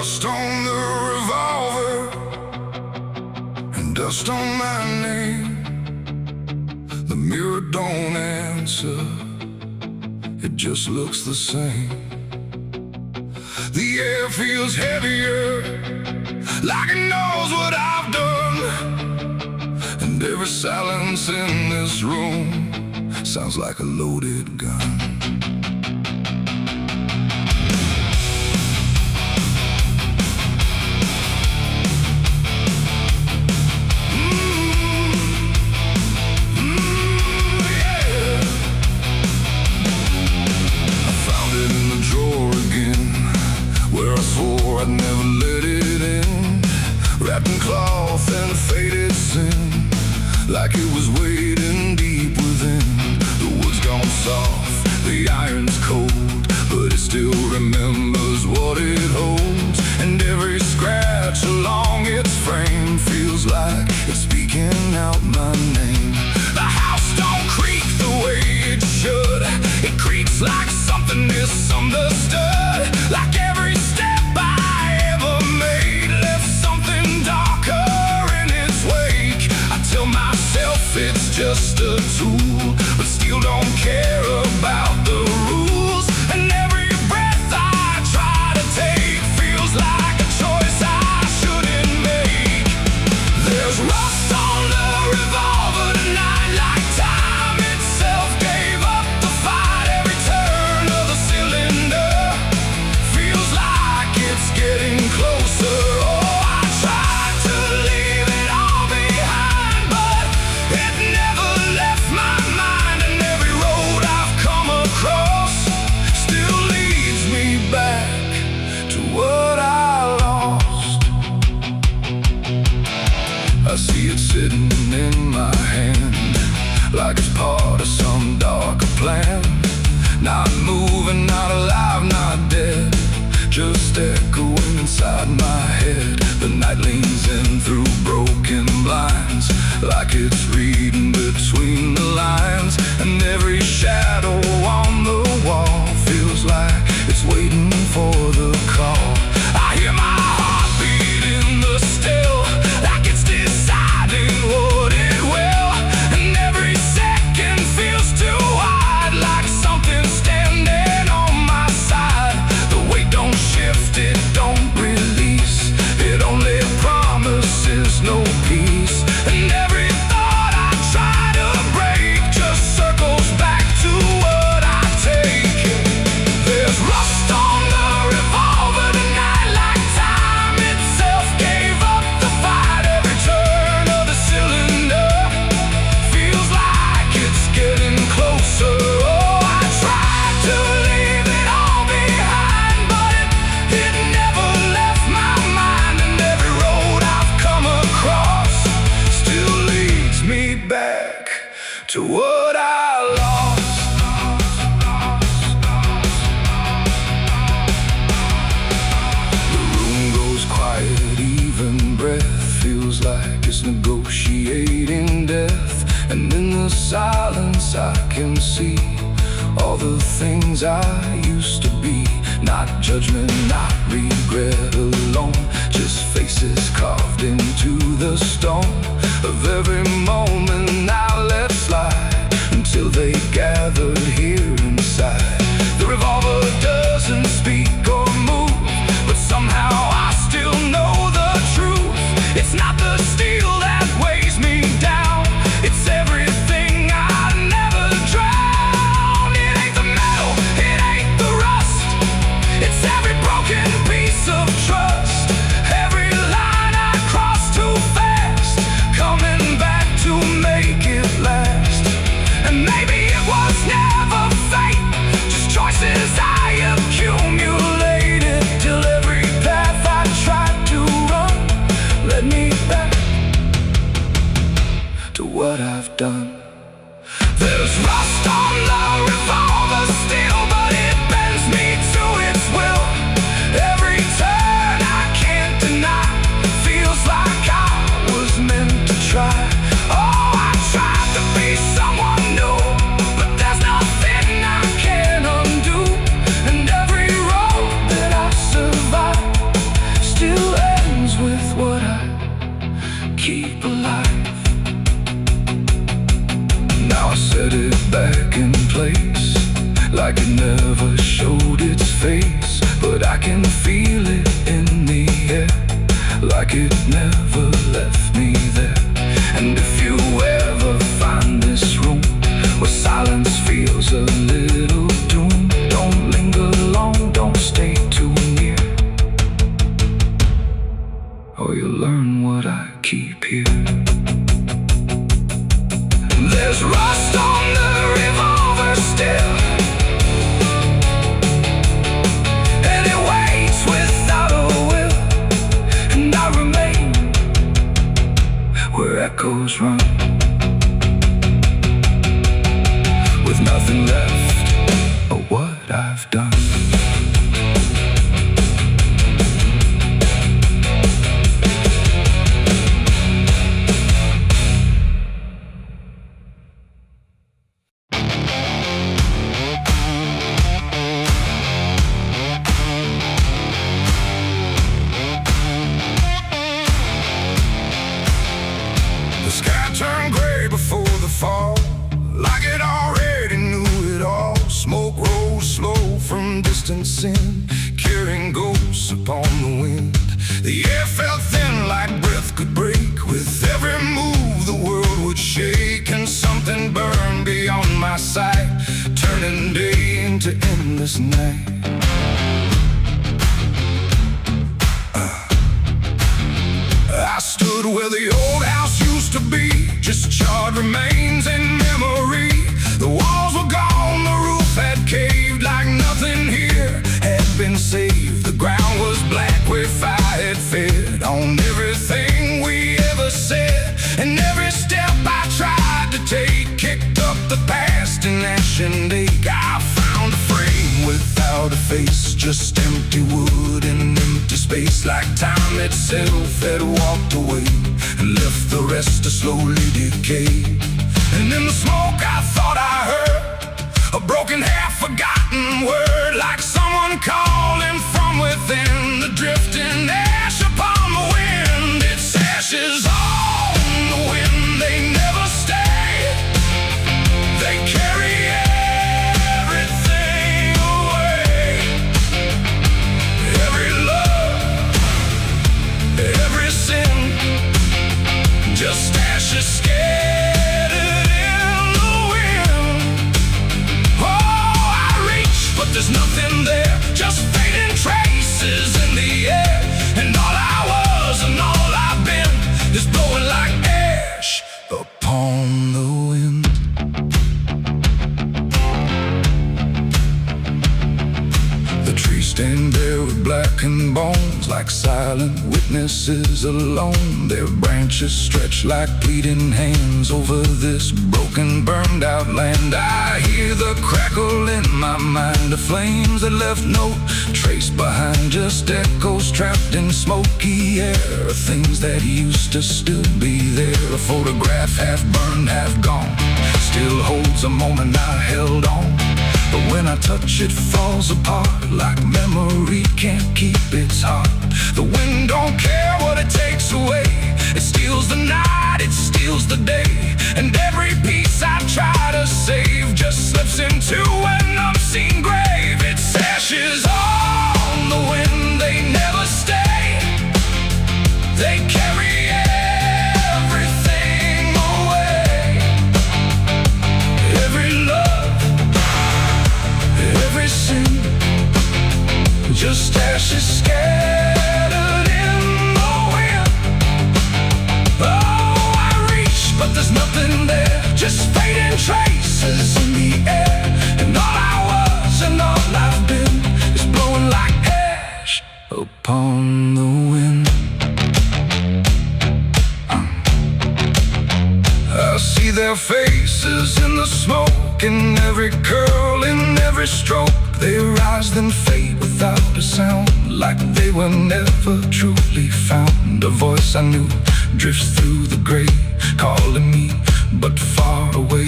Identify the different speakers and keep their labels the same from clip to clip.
Speaker 1: Rust on the revolver and dust on my name. The mirror don't answer, it just looks the same. The air feels heavier, like it knows what I've done. And every silence in this room sounds like a loaded gun. I'd never let it in, wrapped in cloth and faded sin, like it was waiting deep within. The wood's gone soft, the iron's cold, but it still remembers what it holds. And every scratch along its frame feels like it's speaking out my name. The house don't creak the way it should, it creaks like something misunderstood. Like every step it's just a tool, but still don't care about the rules. And every breath I try to take feels like a choice I shouldn't make. There's rust on the revolver tonight, like time itself gave up the fight. Every turn of the cylinder feels like it's getting closer. I see it sitting in my hand, like it's part of some darker plan. Not moving, not alive, not dead, just echoing inside my head. The night leans in through broken blinds, like it's reading between the lines. And every shadow on the wall feels like it's waiting for the call. I hear my heartbeat in the still, like it's deciding what it will. And every second feels too wide, like something standing on my side. The weight don't shift, it don't release, it only promises no peace. And every thought I try to break just circles back to what I take. There's rust on the revolver tonight, like time itself gave up the fight. Every turn of the cylinder feels like it's getting closer. Oh, I tried to leave it all behind, but it never left my mind. And every road I've come across still leads me back to what I lost. The room goes quiet, even breath feels like it's negotiating death. And in the silence I can see all the things I used to be. Not judgment, not regret alone, just faces carved into the stone of every moment I let slide, until they gathered here inside. The revolver doesn't speak or move, but somehow I still know the truth. It's not the steel that weighs me down, it's everything I never drowned. It ain't the metal, it ain't the rust, it's every broken piece of trust. Every line I crossed too fast, coming back to make it last. And maybe it was like it never showed its face, but I can feel it in the air, like it never left me there. And if you ever find this room where silence feels a little doom, don't linger long, don't stay too near, or you'll learn what I keep here. There's rust on the revolver still, and it waits without a will, and I remain where echoes run, with nothing left of what I've done. The sky turned gray before the fall, like it already knew it all. Smoke rose slow from distancing, carrying ghosts upon the wind. The air felt thin like breath could break. With every move the world would shake, and something burned beyond my sight, turning day into endless night. I stood where the old house used to be, just charred remains in memory. The walls were gone, the roof had caved, like nothing here had been saved. The ground was black where fire had fed on everything we ever said, and every step I tried to take kicked up the past in ash and ache. I found a frame without a face, just empty wood and empty space, like time itself had walked away and left the rest to slowly decay. And in the smoke I thought I heard a broken, half-forgotten word, like someone calling from within, the drifting ash upon the wind. It's ashes on the wind, they never stay. They carry everything away, every love, every sin, just ashes scattered in the wind. Oh, I reach, but there's nothing there, just fading traces in the air. And all I was and all I've been is blowing like ash upon the wind. The trees stand bare with blackened bones, like silent witnesses alone. Their branches stretch like pleading hands over this broken, burned out land. I hear the crackle in my mind of flames that left no trace behind, just echoes trapped in smoky air, things that used to still be there. A photograph half burned, half gone, still holds a moment I held on. But when I touch it, falls apart, like memory can't keep its heart. The wind don't care what it takes away, it steals the night, it steals the day. And every piece I try to save just slips into an unseen grave. It's ashes on the wind, they never stay. They carry everything away, every love, every sin, just ashes scattered in the wind. Oh, I reach, but there's nothing there, just fading traces in the air. And all I was and all I've been is blowing like ash upon the wind. I see their faces in the smoke, in every curl, in every stroke. They rise then fade without a sound, like they were never truly found. A voice I knew drifts through the gray, calling me but far away.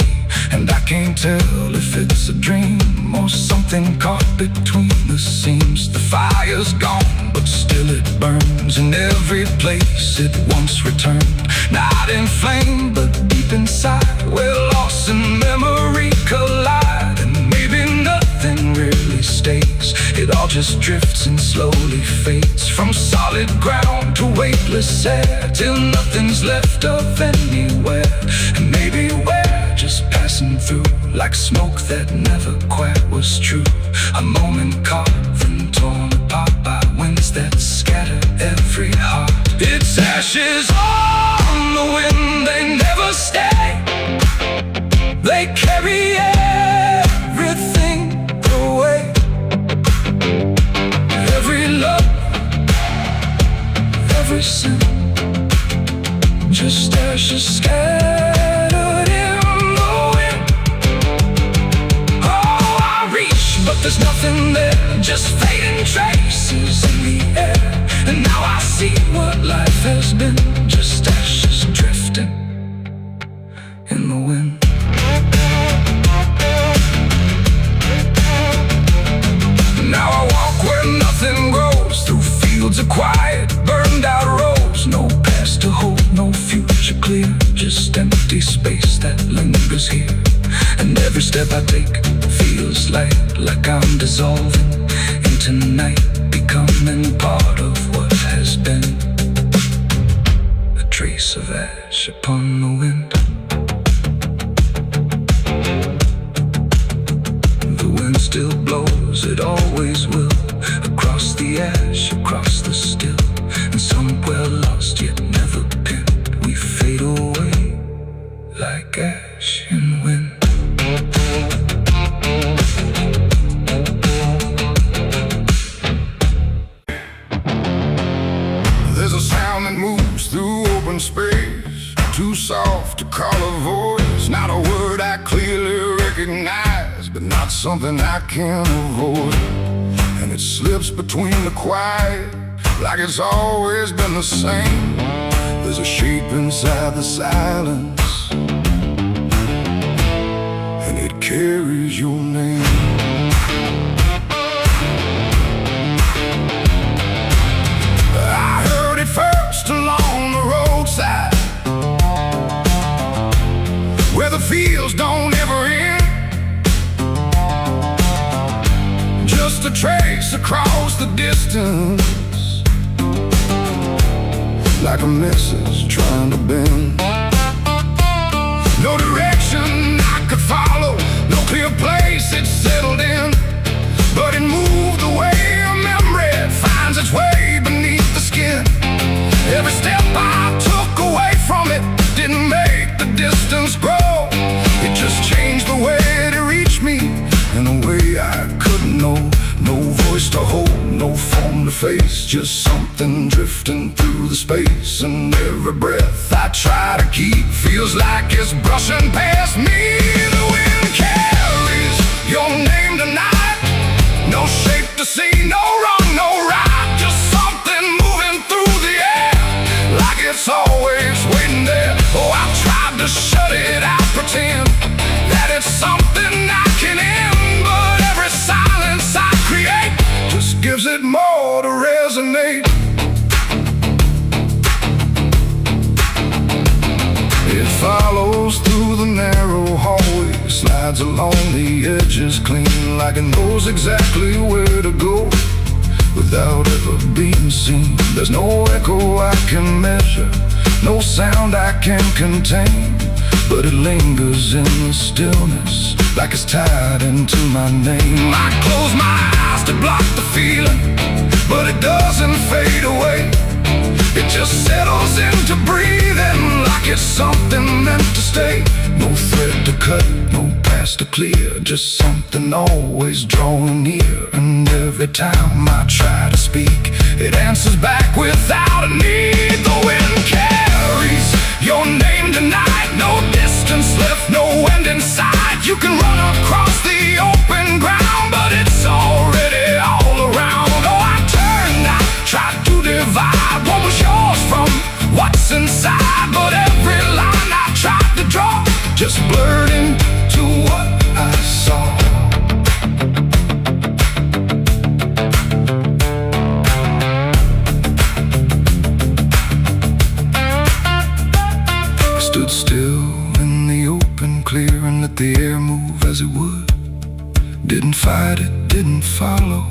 Speaker 1: And I can't tell if it's a dream or something caught between the seams. The fire's gone, but still it burns in every place it once returned. Not in flame, but deep inside, where loss and memory collide. And maybe nothing just drifts and slowly fades from solid ground to weightless air, till nothing's left of anywhere. And maybe we're just passing through, like smoke that never quite was true. A moment carved and torn apart by winds that scatter every heart. It's ashes on the wind, they never stay. They carry everything away. Every love, every sin, just ashes scattered in the wind. Oh, I reach, but there's nothing there, just fading traces in the air. And now I see what life has been, just ashes drifting in the wind. Now I walk where nothing grows, through fields of quiet, burned out roads. No past to hold, no future clear, just empty space that lingers here. And every step I take feels like I'm dissolving into night, becoming part of what has been. A trace of ash upon the wind. The wind still blows, it always will, across the ash, across the still. And somewhere lost yet never pinned, we fade away like ash in wind. There's a sound that moves through open space, too soft to call a voice. Not a word I clearly recognize, but not something I can avoid. And it slips between the quiet, like it's always been the same. There's a shape inside the silence, and it carries your name. I heard it first along the roadside, where the fields don't ever end. Just a trace across the distance, like a message trying to bend. No direction I could follow, no clear place it settled in, but it moved the way a memory finds its way beneath the skin. Every step I took away from it didn't make the distance grow. It just changed the way to reach me in a way I couldn't know. No voice to hold, no form to face, just something drifting through the space. And every breath I try to keep feels like it's brushing past me. The wind carries your name tonight, no shape to see, no wrong, no right, just something moving through the air, like it's always waiting there. Oh, I've tried to shut it out, pretend that it's something I can end, but every silence I create just gives it more to resonate. It follows through the narrow hallway, slides along the edges clean, like it knows exactly where to go without ever being seen. There's no echo I can measure, no sound I can contain, but it lingers in the stillness, like it's tied into my name. I close my eyes to block the feeling, but it doesn't fade away. It just settles into breathing, like it's something meant to stay. No thread to cut, no past to clear, just something always drawing near. And every time I try to speak, it answers back without a need. The wind carries your name tonight, no distance left, no end in sight. You can run across the open ground, but it's already all around. Oh, I turned, I tried to divide what was yours from what's inside, but every line I tried to draw just blurred into what I saw. I stood still in the open clear and let the air move as it would. Didn't fight it, didn't follow,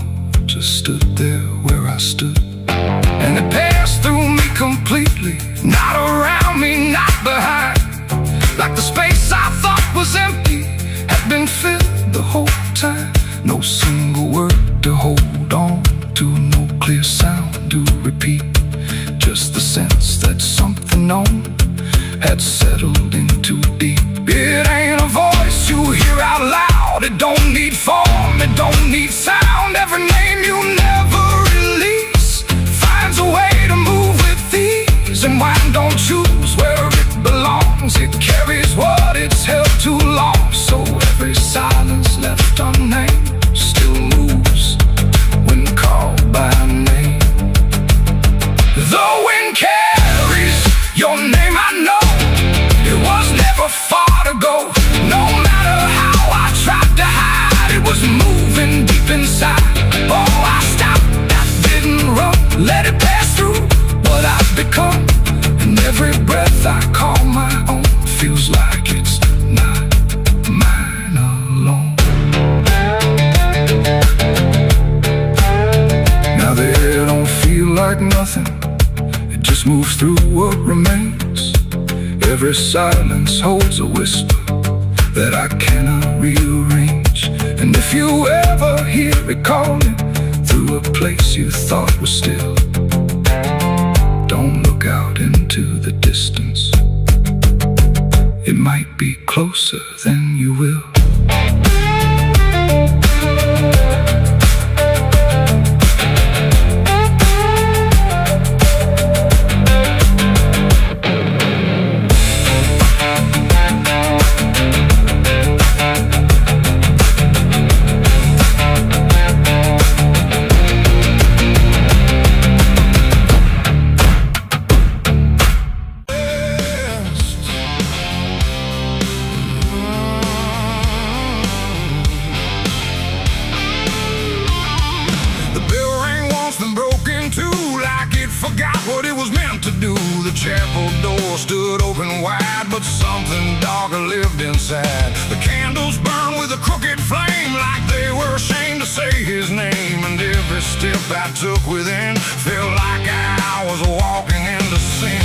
Speaker 1: just stood there where I stood. And it passed through me completely, not around me, not behind. Like the space I thought was empty had been filled the whole time. No single word to hold on to, no clear sound to repeat. Just the sense that something known had settled in too deep. It ain't a voice you hear out loud. It don't need form, it don't need sound. Every name you never release finds a way to move with ease. And wine don't choose where it belongs. It carries what it's held too long. So every silence left unnamed still moves when called by name. The wind carries your name, I know. It was never far to go. No matter how I tried to hide, it was moving deep inside. Oh, I stopped, I didn't run, let it pass through what I've become. And every breath I call my own feels like it's not mine alone. Now the air don't feel like nothing, it just moves through what remains. Every silence holds a whisper that I cannot rearrange. And if you ever hear it calling through a place you thought was still, don't look out into the distance. It might be closer than you will. Forgot what it was meant to do. The chapel door stood open wide, but something darker lived inside. The candles burned with a crooked flame, like they were ashamed to say his name. And every step I took within felt like I was walking into sin.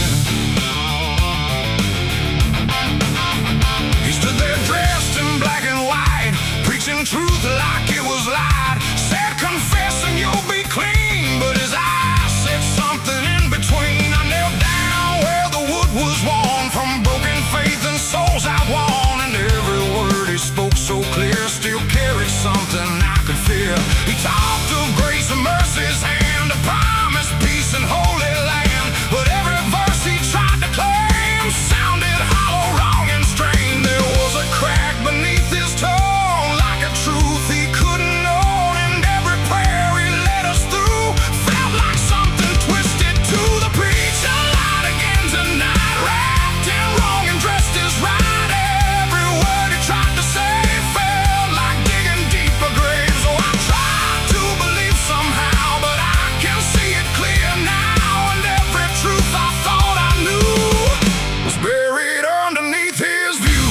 Speaker 1: He stood there dressed in black and white, preaching truth like it was light. Said, confessing you'll be clean, but his eyes said something in between. I knelt down where the wood was worn from broken faith and souls I won. And every word he spoke so clear still carried something I could feel. He talked of grace and mercy's hand, a promise, peace and holy land. But every verse he tried to claim sounded hollow, wrong and strained. There was a crack beneath his tone, like a truth he couldn't own. And every prayer he led us through felt like something twisted to the preach. A light again tonight, wrapped in wrong and dressed as right. Every word he tried to say felt like digging deeper graves. Oh, I tried to believe somehow, but I can see it clear now. And every truth I thought I knew was buried underneath his view.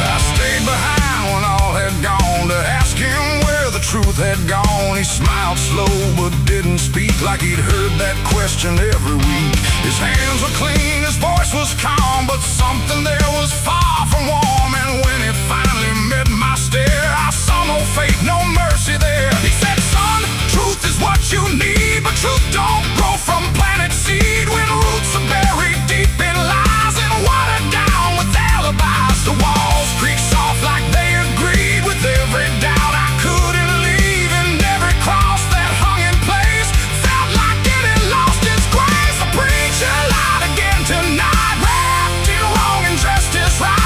Speaker 1: I stayed behind when all had gone to ask him where the truth had gone. He smiled slow but didn't speak, like he'd heard that question every week. His hands were clean, his voice was calm, but something there was far from warm. And when he finally met my stare, I saw no faith, no mercy there. He said, son, truth is what you need, but truth don't grow from planted seed. When roots are buried deep in lies and watered down with alibis, the walls creak soft like they agreed with every doubt I couldn't leave. And every cross that hung in place felt like it had lost its grace. I preach a light again tonight, wrapped in wrong and dressed as right.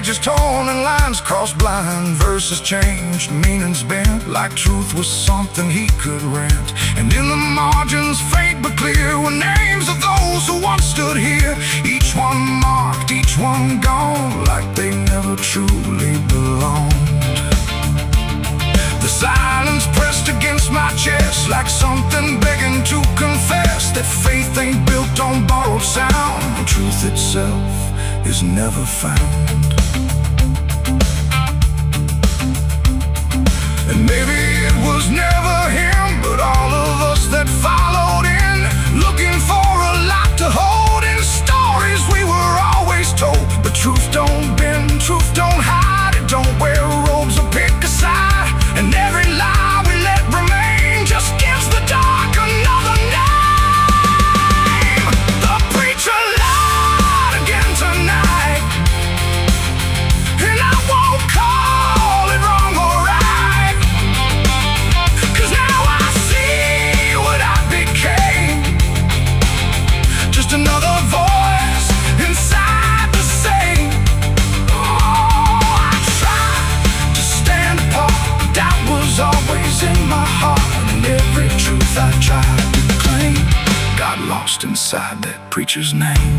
Speaker 1: pages torn and lines crossed blind, verses changed, meanings bent, like truth was something he could rent. And in the margins, faint but clear, were names of those who once stood here. Each one marked, each one gone, like they never truly belonged. The silence pressed against my chest, like something begging to confess that faith ain't built on borrowed sound, and truth itself is never found. And maybe it was never him, but all of us that followed in, looking for a lot to hold in stories we were always told. But truth don't bend, truth don't hide, it don't wear robes or pick a side. And every lie we let remain just gives the dark another name. The preacher lied again tonight, and I won't call it wrong or right, 'cause now I see what I became. Just another voice inside the same. Oh, I tried to stand apart, doubt was always in my heart, and every truth I tried to claim got lost inside that preacher's name.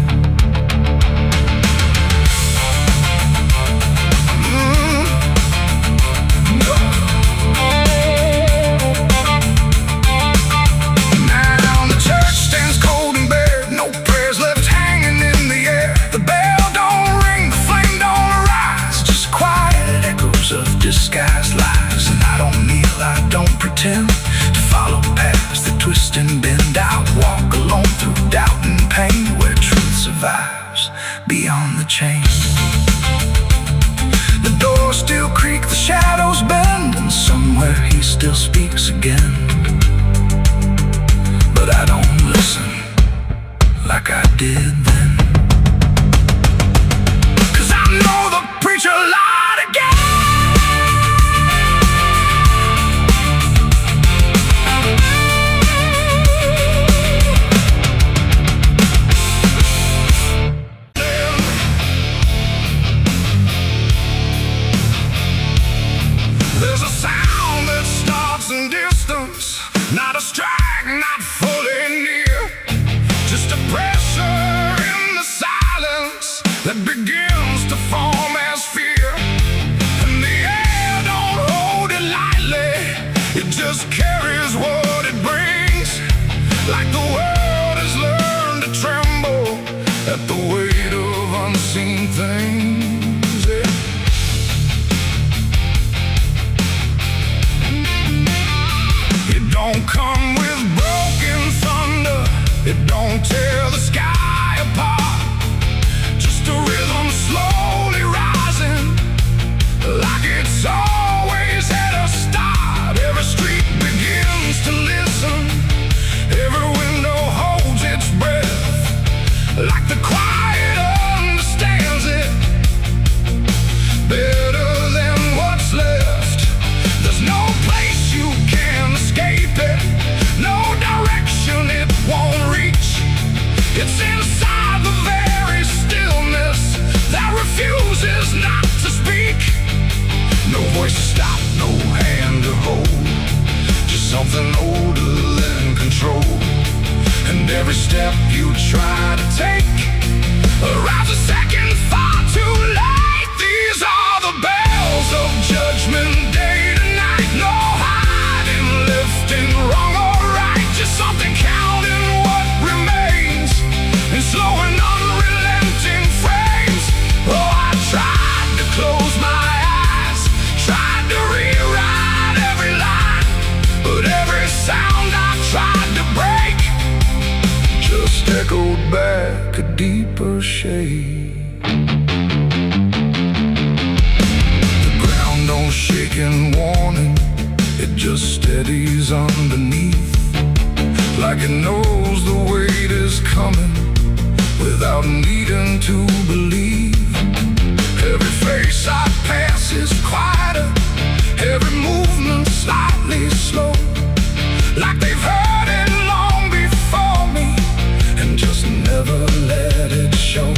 Speaker 1: Now the church stands cold and bare, no prayers left hanging in the air. The bell don't ring, the flame don't rise, just quiet echoes of disguised lies. And I don't kneel, I don't pretend to follow paths that twist and bend. I walk alone through doubt and pain, where truth survives beyond the chain. The doors still creak, the shadows bend, and somewhere he still speaks again. But I don't listen like I did then, 'cause I know the preacher lied again. There's a sound that starts in distance, not a strike, not fully near, just a pressure in the silence that begins to form as fear. And the air don't hold it lightly, it just carries what it brings, like the world has learned to tremble at the weight of unseen things. Yeah. It don't come with broken thunder, it don't tear the sky apart, just a rhythm slowly rising, like it's always had a start. Every street begins to listen, every window holds its breath, like the quiet understands it better than what's left. There's no place you can escape it, no direction it won't reach. It's inside the very stillness that refuses not to speak. No voice to stop, no hand to hold, just something older than control. And every step you try to take arrives a second far too late. These are the bells of judgment day to night. No hiding, lifting, wrong or right, just something counting what remains in slow and unrelenting frames. Oh, I tried to close my eyes, tried to rewrite every line, but every sound I tried to break just echoed back a deeper shade. The ground don't shake in warning, it just steadies underneath, like it knows the weight is coming without needing to believe. Every face I pass is quieter, every movement slightly slow, like they've heard it long before me and just never let it show.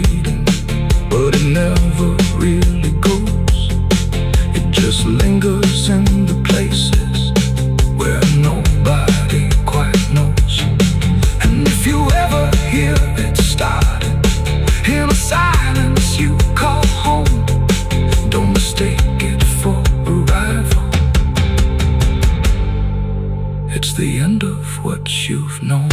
Speaker 1: fading, but it never really goes. It just lingers in the places where nobody quite knows. And if you ever hear it starting in a silence you call home, don't mistake it for arrival. It's the end of what you've known.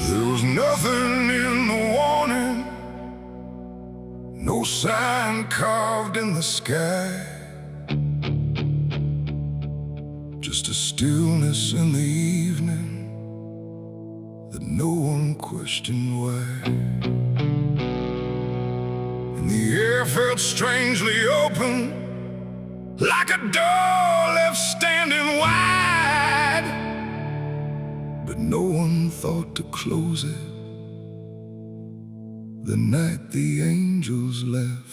Speaker 1: There was nothing in the warning, no sign carved in the sky, just a stillness in the evening that no one questioned why. And the air felt strangely open, like a door left standing wide, but no one thought to close it the night the angels left.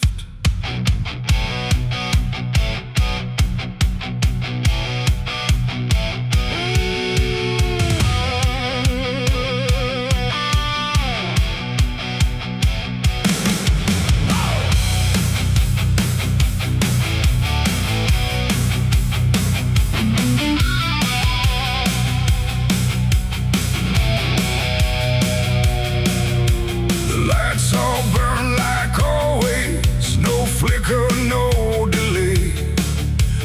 Speaker 1: No delay,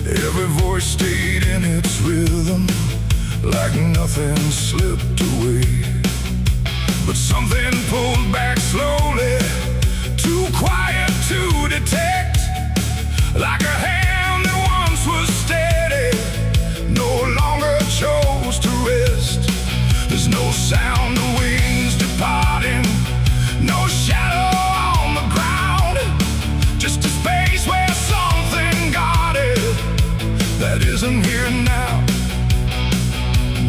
Speaker 1: every voice stayed in its rhythm, like nothing slipped away. But something pulled back slowly, too quiet to detect, like a hand that once was steady, no longer chose to rest. There's no sound of wings departing, no shadow on the ground, just a space where something guarded that isn't here now.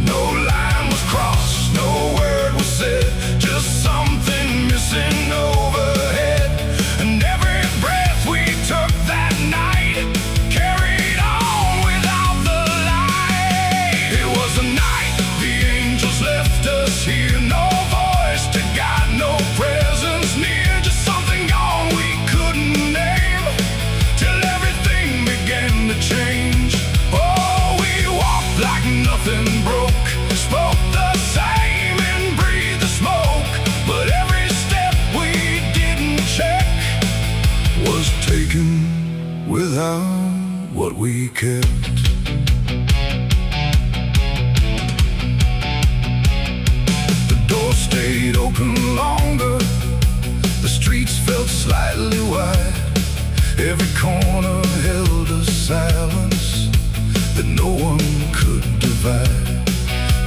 Speaker 1: No line was crossed, no word was said, just something missing overhead. And every breath we took that night carried on without the light. It was the night the angels left us here, no voice to guide, no presence near, just something gone we couldn't name, till everything began to change. Oh, we walked like nothing broke, spoke the same and breathed the smoke, but every step we didn't check was taken without what we kept. The door stayed open longer, the streets felt slightly wide, every corner held a silence that no one could divide.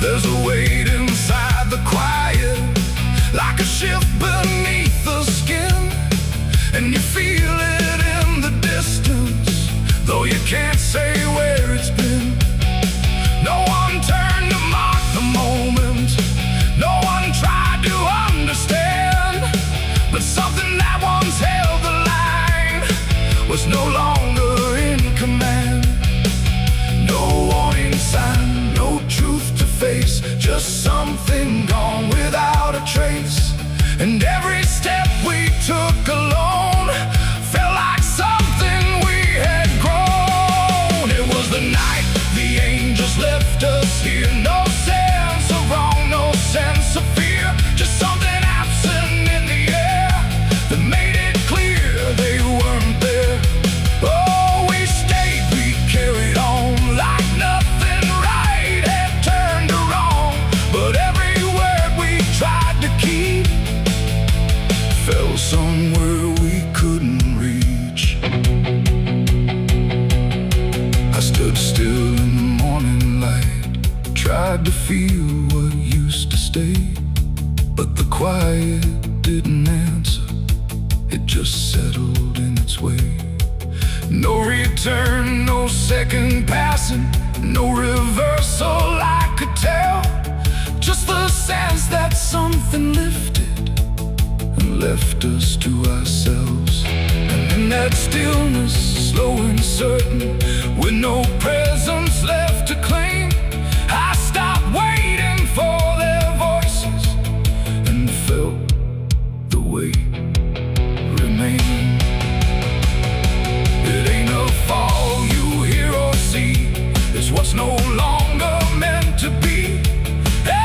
Speaker 1: There's a weight inside the quiet, like a shift beneath the skin, and you feel it in the distance, though you can't say where it's been. No one turned to mark the moment, no one tried to understand, but something that once held the line was no longer in command. No warning sign, no truth to face, just something gone without a trace. And every step we took alone felt like something we had grown. It was the night the angels left us here, no sense of wrong, no sense of fear, just something absent in the air that made it clear they weren't there. Oh, we stayed, we carried on like nothing right had turned to wrong, but every word we tried to keep fell somewhere we couldn't reach. I stood still in the tried to feel what used to stay, but the quiet didn't answer. It just settled in its way. No return, no second passing, no reversal I could tell. Just the sense that something lifted and left us to ourselves. And in that stillness, slow and certain, with no presence left to claim, I stopped waiting for their voices and felt the weight remain. It ain't a fall you hear or see, it's what's no longer meant to be.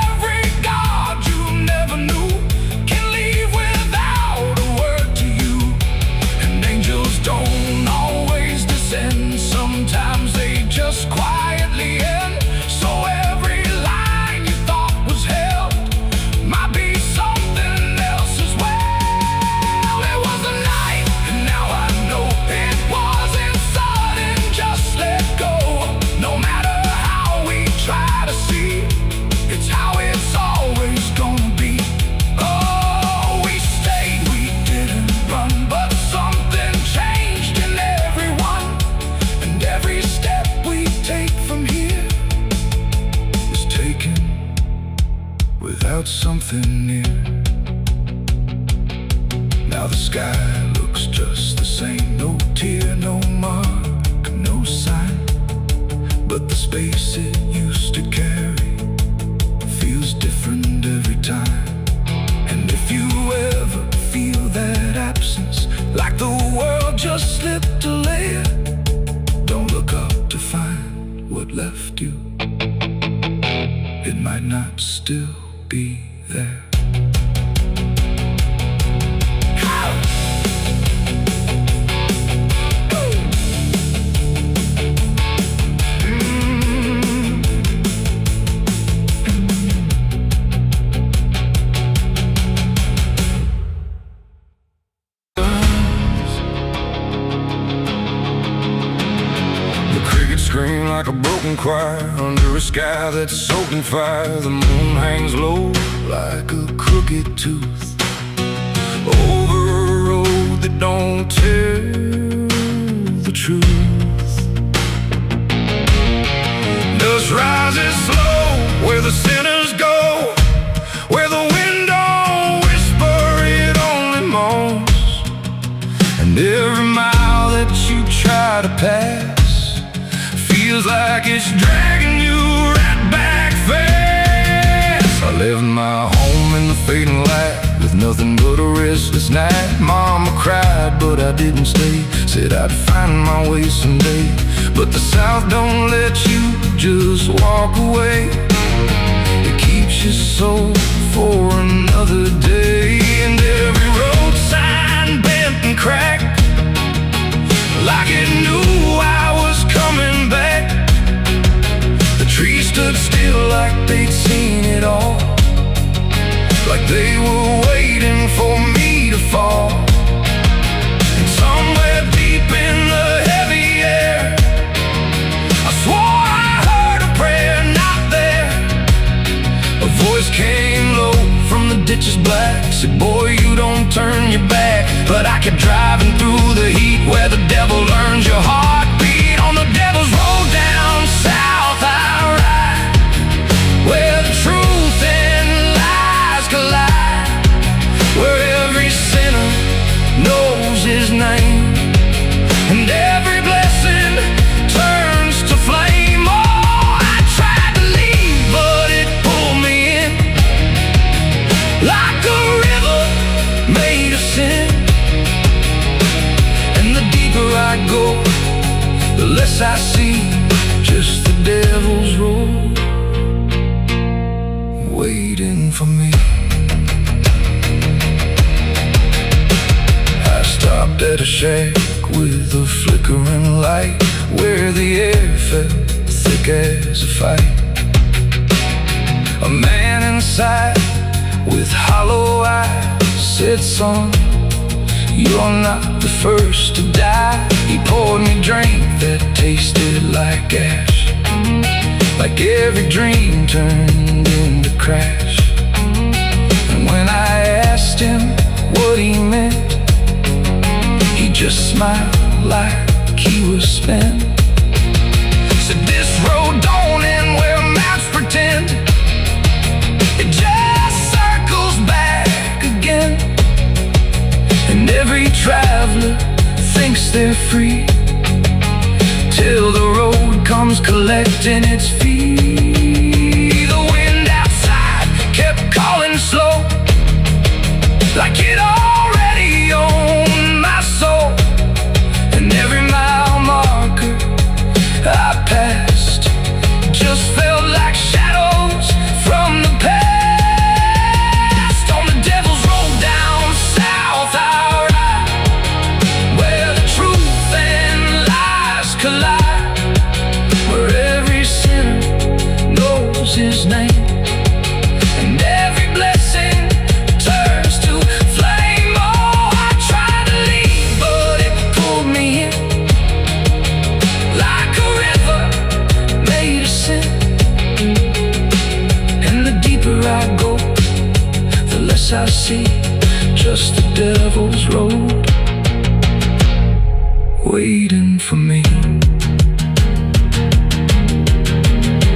Speaker 1: Every God you never knew can leave without a word to you. And angels don't always descend, sometimes they just quietly end. So every line you thought was held might be something else as well. It was a night, and now I know it wasn't sudden, just let go. No matter how we try to see, it's how it's always gonna be. Oh, we stayed, we didn't run, but something changed in everyone. And every step we take from here is taken without something near. Now the sky looks just the same, no tear, no mark, no sign, but the space it used to carry feels different every time. And if you ever feel that absence, like the world just slipped a layer, don't look up to find what left you. It might not still be there. Scream like a broken choir under a sky that's soaked in fire. The moon hangs low like a crooked tooth over a road that don't tell the truth. Dust rises slow where the sinners go, where the wind don't whisper, it only moans. And every mile that you try to pass feels like it's dragging you right back fast. I left my home in the fading light with nothing but a restless night. Mama cried, but I didn't stay. Said I'd find my way someday. But the South don't let you just walk away. It keeps you so for another day. And every road sign bent and cracked, like it knew I was coming back. The trees stood still like they'd seen it all, like they were waiting for me to fall. And somewhere deep in the heavy air, I swore I heard a prayer not there. A voice came low from the ditches black, said, boy, you don't turn your back. But I kept driving through the heat where the devil learns your heartbeat. On the devil's road down south I ride, where the truth and lies collide, where every sinner knows his name, and every blessing turns to flame. Oh, I tried to leave, but it pulled me in, like a river made of sin. And the deeper I go, the less I see, just the devil's road waiting for me. I stopped at a shack with a flickering light, where the air felt thick as a fight. A man inside with hollow eyes said, son, you're not the first to die. He poured me a drink that tasted like ash, like every dream turned into crash. And when I asked him what he meant, he just smiled like he was spent. Said this road don't end where maps pretend, it just circles back again. And every traveler thinks they're free, till the road comes collecting its fee. The wind outside kept calling slow, like it already owned my soul. And every mile marker I passed just felt like shadows from the past. On the devil's road down south I ride, where the truth and lies collide, where every sinner knows his name, and every blessing turns to flame. Oh, I tried to leave, but it pulled me in, like a river made of sin. And the deeper I go, the less I see, just the devil's road waiting for me.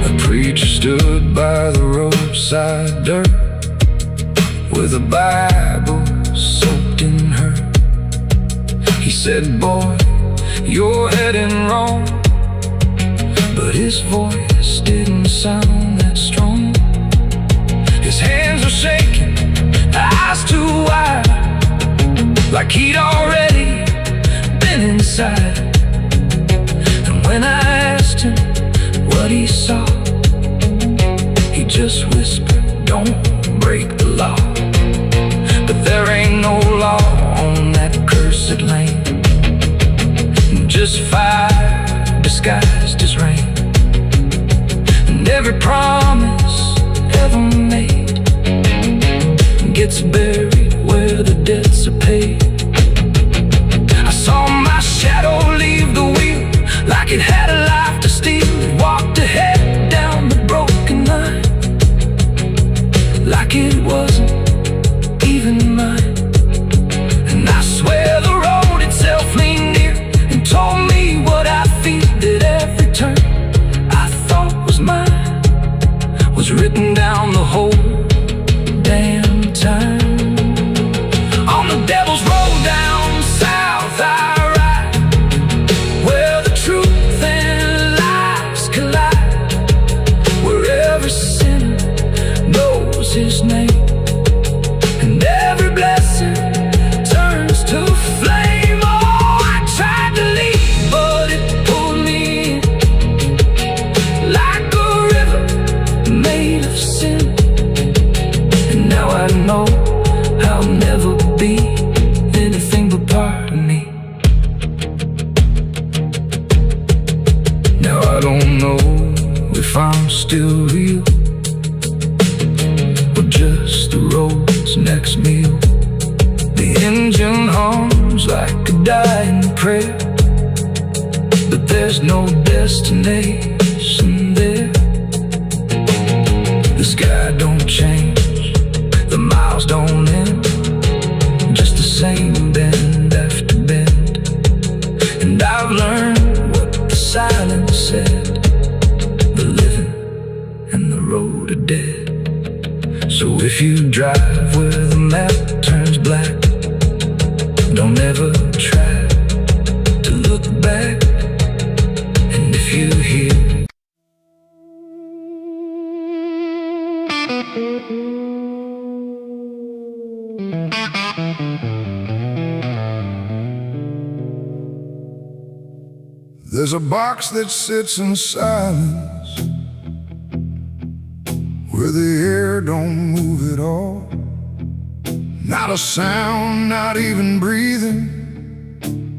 Speaker 1: A preacher stood by the roadside dirt, with a Bible soaked in her. He said, boy, you're heading wrong. But his voice didn't sound that strong. His hands were shaking, eyes too wide, like he'd already been inside. And when I asked him what he saw, he just whispered, don't break the law. But there ain't no law on that cursed land, just fire disguised as rain. And every promise ever made gets buried where the debts are paid. I saw my shadow leave the wheel, like it had a life to steal. It walked ahead down the broken line, like it wasn't even mine. And I swear the road itself leaned near and told me what I feel, that every turn I thought was mine was written down the whole damn time. On the devil's road down south I ride, where the truth and lies collide, where every sinner knows his name, and every blessing turns to flame. Oh, I tried to leave, but it pulled me in, like a river made of sin. And now I know I'll never be anything but part of me. Now I don't know if I'm still real, or just the road's next meal. The engine hums like a dying prayer, but there's no destination there. The sky don't change, the miles don't end, just the same bend after bend. And I've learned what the silence said, the living and the road are dead. So if you drive where the map turns black, don't ever try to look back. And if you hear there's a box that sits in silence, where the air don't move at all. Not a sound, not even breathing,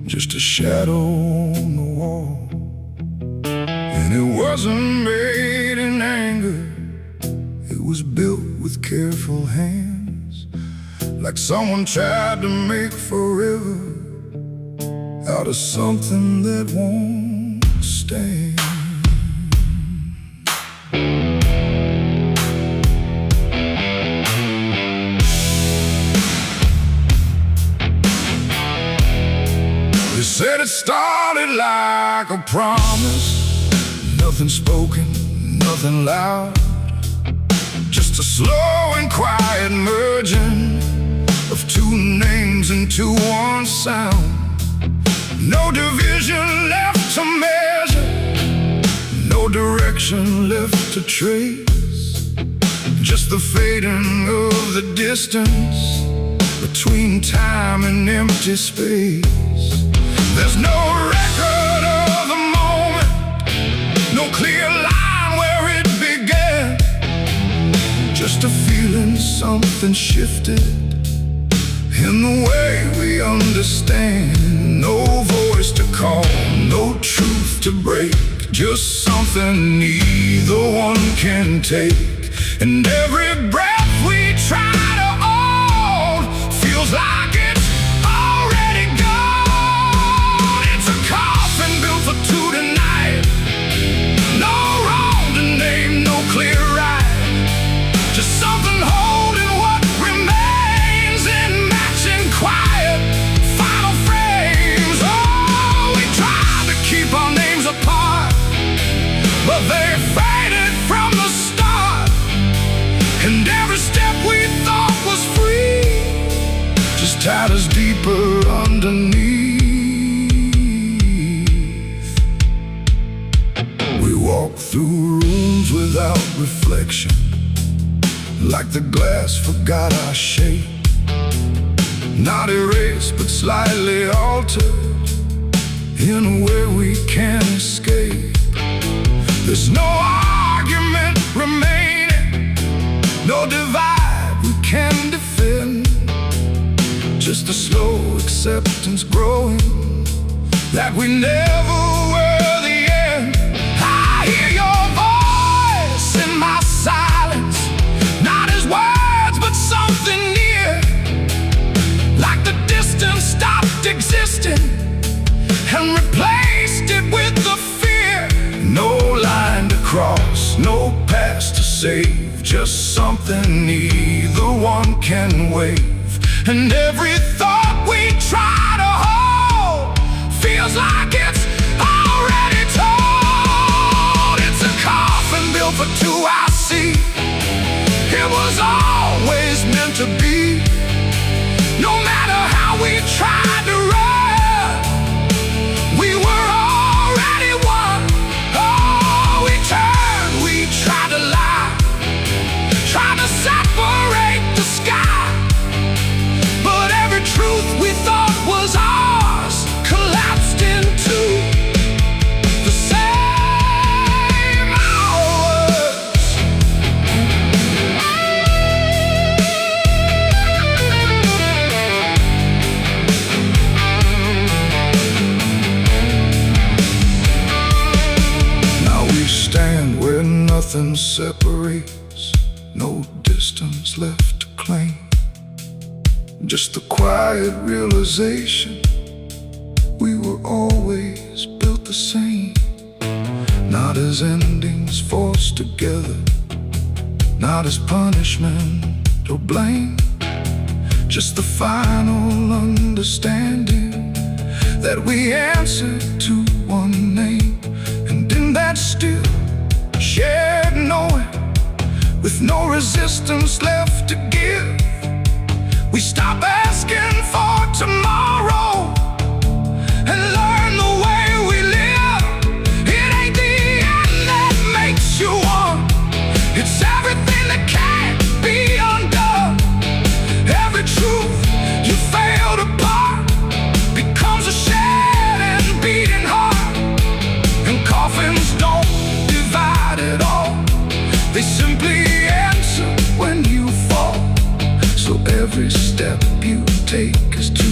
Speaker 1: just a shadow on the wall. And it wasn't made in anger, it was built with careful hands, like someone tried to make forever out of something that won't stand. started like a promise, nothing spoken, nothing loud, just a slow and quiet merging of two names into one sound. No division left to measure, no direction left to trace, just the fading of the distance between time and empty space. There's no record of the moment, no clear line where it began, just a feeling something shifted in the way we understand. No voice to call, no truth to break, just something neither one can take. And every breath we try to hold feels like it's already gone. It's a coffin built for two tonight, no wrong to name, no clear right, just something holding what remains in matching quiet final frames. Oh, we tried to keep our names apart, but they faded from the start. And every step we thought was free just tied us deeper underneath. We walk through rooms without reflection, like the glass forgot our shape, not erased but slightly altered in a way we can't escape. There's no argument remaining, no divide we can defend, just a slow acceptance growing that we never were the end. I hear your voice in my silence, not as words but something near, like the distance stopped existing and replaced it with the fear. No line to cross, no past to save, just something neither one can wave. And every thought we try to hold feels like it's already told. It's a coffin built for two, I see. It was always meant to be. No matter how we tried to run, we were already one. Oh, we turned, we tried to lie, tried to separate the sky, but every truth we thought was ours collapsed into the same hours. Now we stand where nothing separates, no distance left to claim, just the quiet realization we were always built the same. Not as endings forced together, not as punishment or blame, just the final understanding that we answer to one name. And in that still shared knowing, with no resistance left to give, we stop asking for tomorrow and learn the way we live. It ain't the end that makes you one, it's everything that can't be undone. Every truth you failed apart becomes a shed and beating heart. And coffins don't divide at all, they simply answer when you fall. So every step you take is to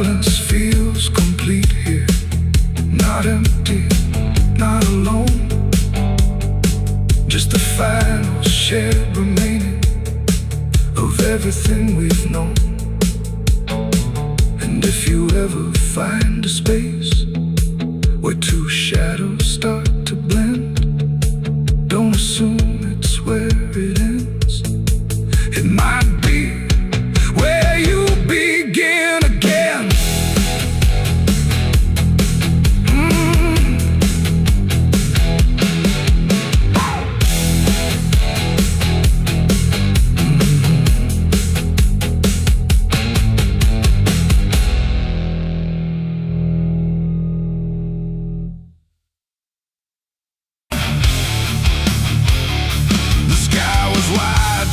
Speaker 1: silence feels complete here. Not empty, not alone. Just the final shared remaining of everything we've known. And if you ever find a space where two shadows start to blend, don't assume it's where it ends. It might be where you begin again.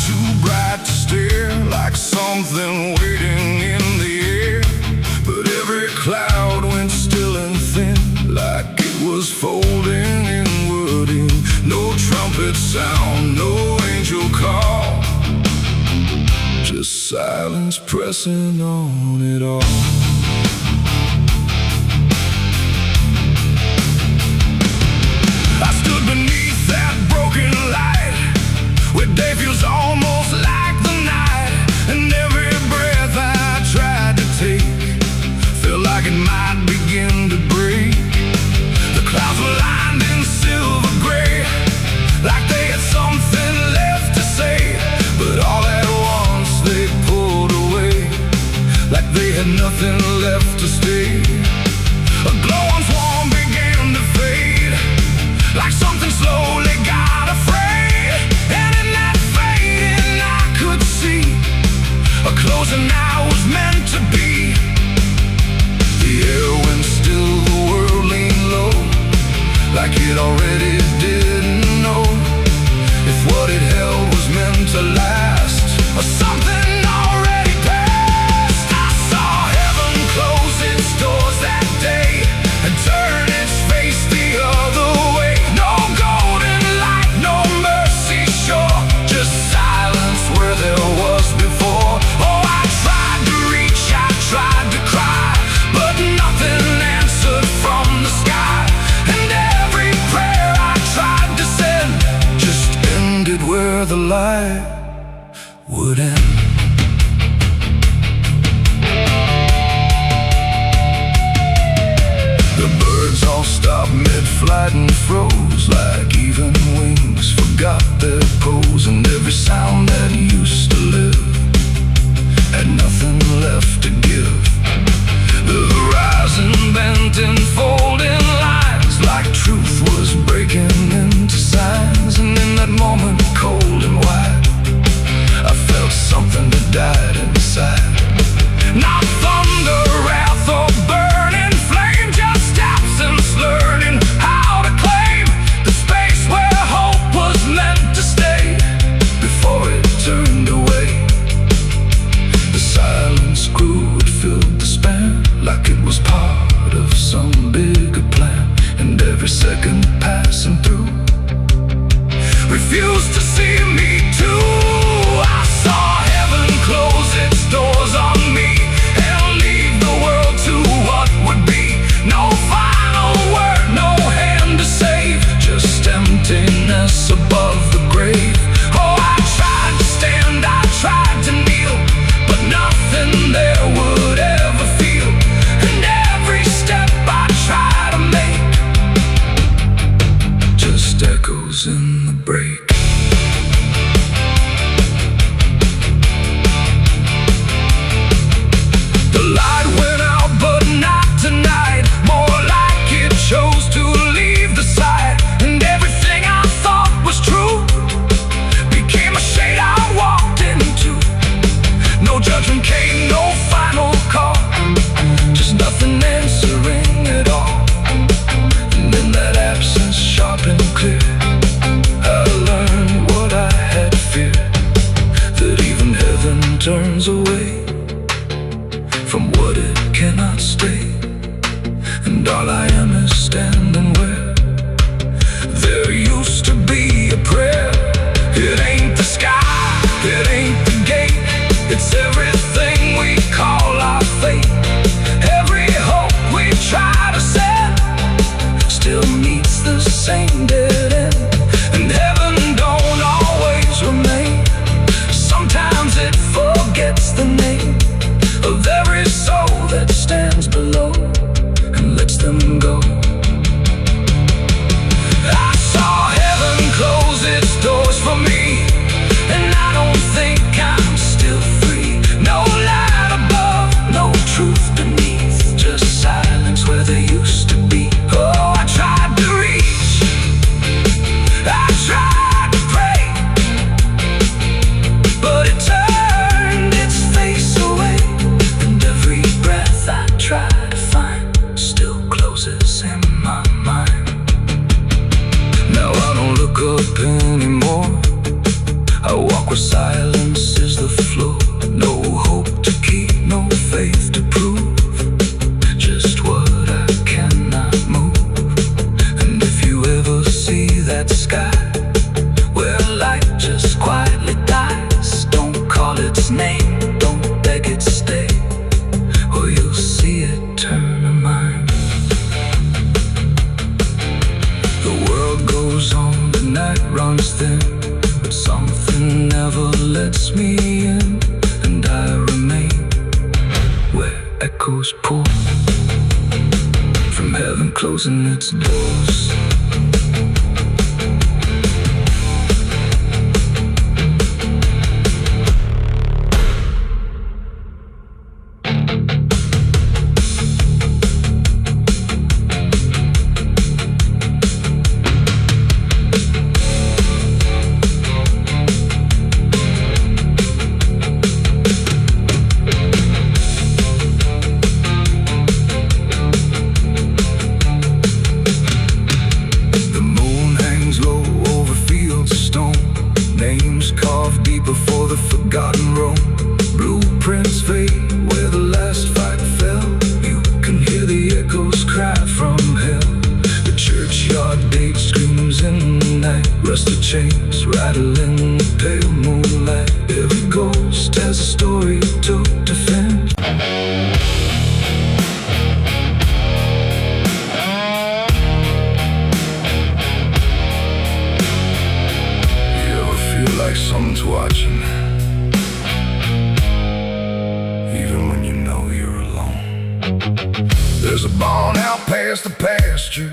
Speaker 1: Too bright to stare, like something waiting in the air. But every cloud went still and thin, like it was folding inward in. No trumpet sound, no angel call, just silence pressing on it all. I stood beneath that broken light, where day feels almost like the night, and every breath I tried to take felt like it might begin to break. The clouds were lined in silver gray, like they had something left to say, but all at once they pulled away, like they had nothing left to stay. A glowing swarm began to fade, like something slowly got afraid, and in that fading I could see a closing I was meant to be. The air went still, the world leaned low, like it already didn't know if what it held was meant to last, or something already passed. I saw heaven close its doors that day and turn its face the other way. No golden light, no mercy shore, just silence where there was before. Oh, I tried to reach, I tried to cry, but nothing answered from the sky. And every prayer I tried to send just ended where the light would end. The birds all stopped mid-flight and froze, like even wings forgot their pose. And every sound that used to live had nothing left to give. The horizon bent in folding lines, like truth was breaking into signs. And in that moment, cold and wide, I felt something that died inside. Not thunder, wrath, or burning flame, just absence learning how to claim the space where hope was meant to stay before it turned away. The silence grew, it filled the span, like it was part of some bigger plan. And every second passing through refused to see me too. I saw heaven close its doors on me and leave the world to what would be. No final word, no hand to save, just emptiness above the grave. Oh, I tried to stand, I tried to kneel, but nothing there would ever feel. And every step I try to make just echoes in the break. The light went out, but not tonight, more like it chose to leave the side. And everything I thought was true became a shade I walked into. No judgment came, no final call, just nothing answering at all. And in that absence, sharp and clear, I learned in, but something never lets me in, and I remain where echoes pour from heaven closing its doors. Carved deep before the forgotten roam. Blueprints fade where the last fight fell. You can hear the echoes cry from hell. The churchyard date screams in the night. Rusted chains rattle in the pale moonlight. Every ghost has a story to defend. Like someone's watching, even when you know you're alone. There's a barn out past the pasture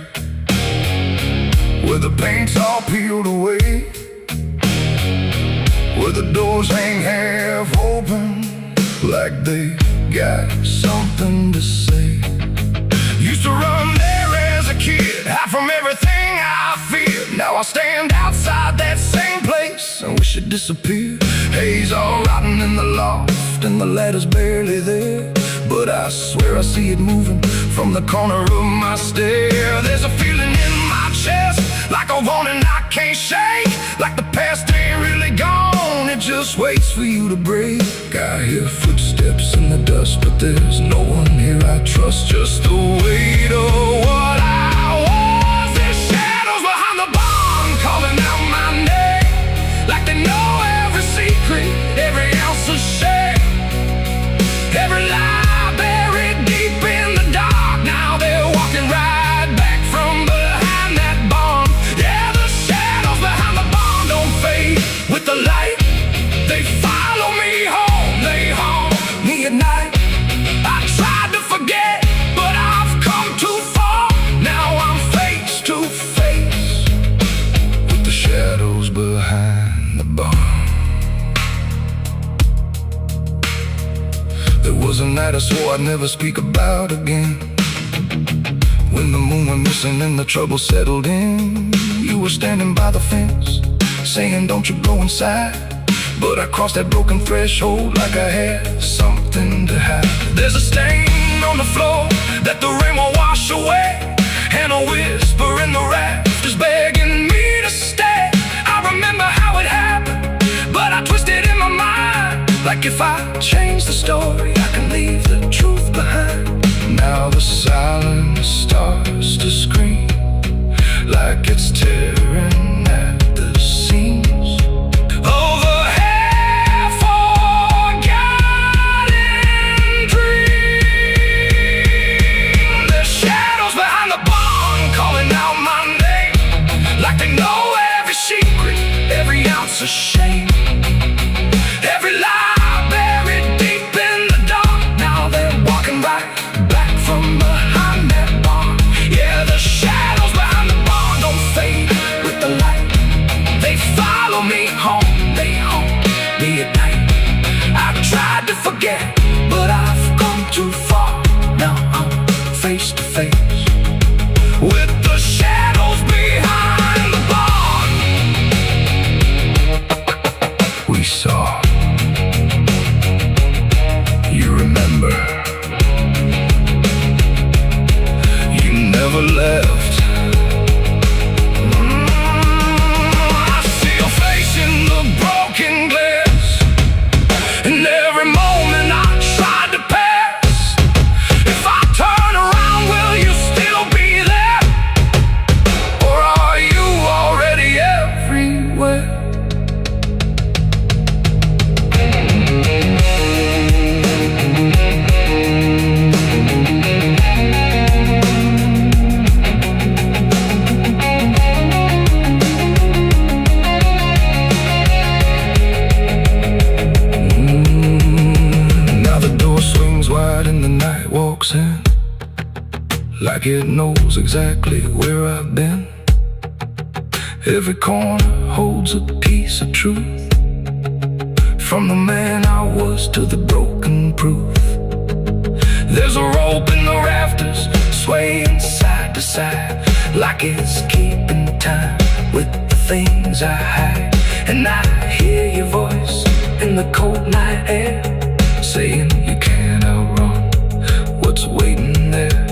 Speaker 1: where the paint's all peeled away, where the doors hang half open like they got something to say. Used to run there as a kid, hide from everything I feared. Now I stand outside that same place and wish it disappeared. Haze all rotten in the loft and the ladder's barely there, but I swear I see it moving from the corner of my stair. There's a feeling in my chest, like a warning I can't shake, like the past ain't really gone, it just waits for you to break. I hear footsteps in the dust, but there's no one here I trust. Just the weight of what I was. There's shadows behind the barn calling out my name, like they know every secret, every ounce of shame, every lie buried deep in the dark. Now they're walking right back from behind that barn. Yeah, the shadows behind the barn don't fade with the light. They follow me home, they haunt me at night. I tried to forget, but I've come too far. Now I'm face to face with the shadows behind the barn. There was a night I swore I'd never speak about again, when the moon went missing and the trouble settled in. You were standing by the fence, saying don't you go inside, but I crossed that broken threshold like I had something to hide. There's a stain on the floor that the rain will wash away, and a whisper in the rafters begging me to stay. I remember how it happened, but I twisted in my mind, like if I change the story, I can leave the truth behind. Now the silence starts to scream, like it's tearing at the seams. A shame, every lie buried deep in the dark. Now they're walking right back from behind that barn. Yeah, the shadows behind the barn don't fade with the light. They follow me home, they haunt me at night. I've tried to forget, but I've come too far. Now I'm face to face with the shadows behind the barn. We saw, you remember, you never left. I see your face in the broken glass, and every moment I tried to pass. If I turn around, will you still be there, or are you already everywhere? like it knows exactly where I've been. Every corner holds a piece of truth, from the man I was to the broken proof. There's a rope in the rafters, swaying side to side, like it's keeping time with the things I hide. And I hear your voice in the cold night air, saying you can't outrun what's waiting there.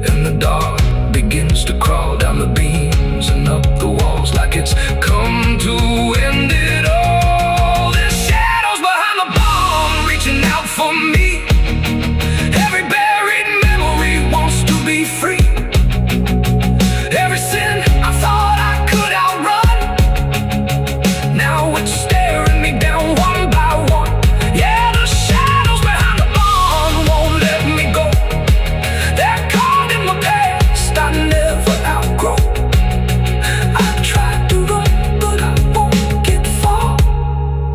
Speaker 1: And the dark begins to crawl down the beams and up the walls, like it's come to end it all. There's shadows behind the bomb, reaching out for me. Every buried memory wants to be free. Every sin I thought I could outrun, now it's staring me down one by one. Yeah, the shadows behind the bomb won't let me go. They're caught in my past I never outgrow. I tried to run, but I won't get far,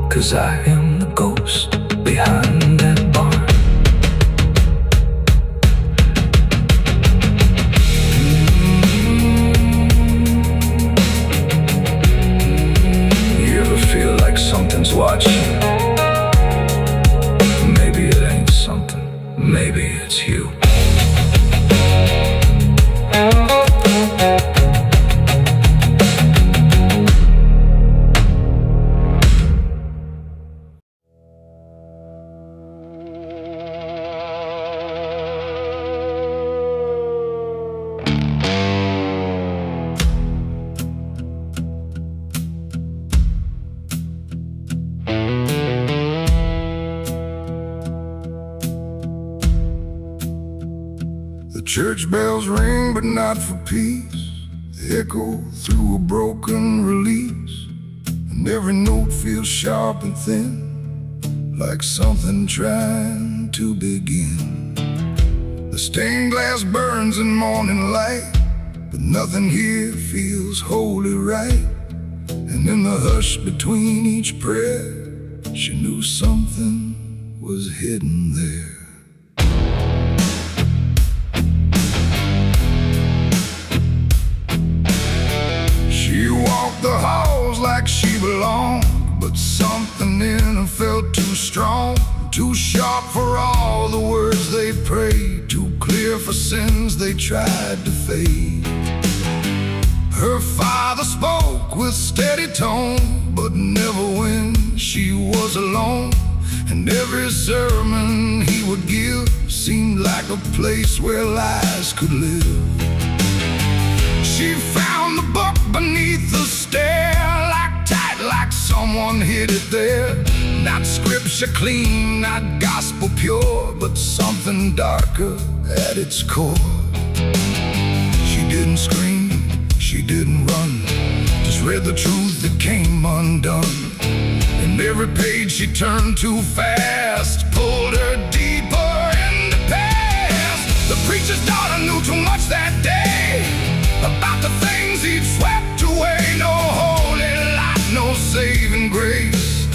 Speaker 1: 'cause I am the ghost behind that barn. Something's watching. Maybe it ain't something, maybe it's you. The church bells ring, but not for peace. They echo through a broken release, and every note feels sharp and thin, like something trying to begin. The stained glass burns in morning light, but nothing here feels wholly right. And in the hush between each prayer, she knew something was hidden there. She walked the halls like she belonged, but something in her felt too strong, too sharp for all the words they prayed, too clear for sins they tried to fade. Her father spoke with steady tone, but never when she was alone. And every sermon he would give seemed like a place where lies could live. She found the book beneath the stair, locked tight like someone hid it there. Not scripture clean, not gospel pure, but something darker at its core. She didn't scream, she didn't run, just read the truth that came undone. And every page she turned too fast pulled her deeper in the past. The preacher's daughter knew too much that day about the things he'd swept away. No holy light, no saving grace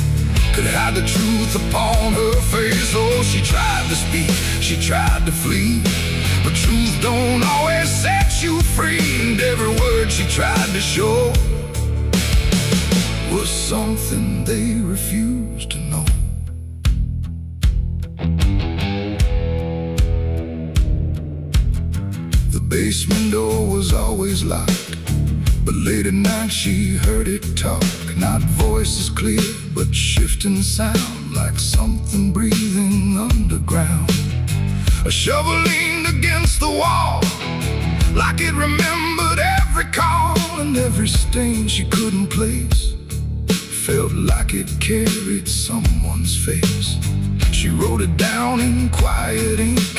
Speaker 1: could hide the truth upon her face. Oh, she tried to speak, she tried to flee, but truth don't always set you free. And every word she tried to show was something they refused to know. The basement door was always locked, but late at night she heard it talk. Not voices clear, but shifting sound, like something breathing underground. A shovel leaned against the wall, like it remembered every call. And every stain she couldn't place felt like it carried someone's face. She wrote it down in quiet ink,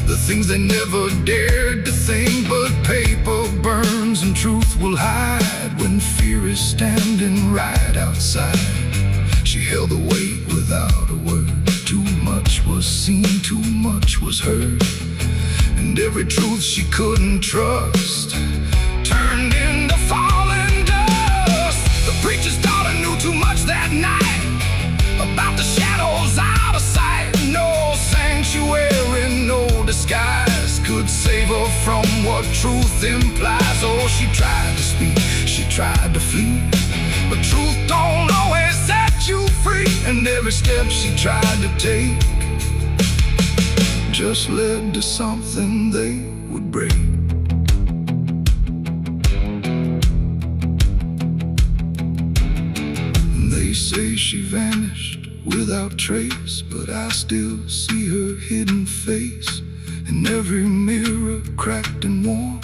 Speaker 1: the things they never dared to think. But paper burns and truth will hide when fear is standing right outside. She held the weight without a word. Too much was seen, too much was heard, and every truth she couldn't trust turned into falling dust. The preacher's daughter knew too much that night about the shadows out of sight. No sanctuary, no disguise could save her from what truth implies. Oh, she tried to speak, she tried to flee, but truth don't always set you free. And every step she tried to take just led to something they would break. They say she vanished without trace, but I still see her hidden face in every mirror cracked and worn,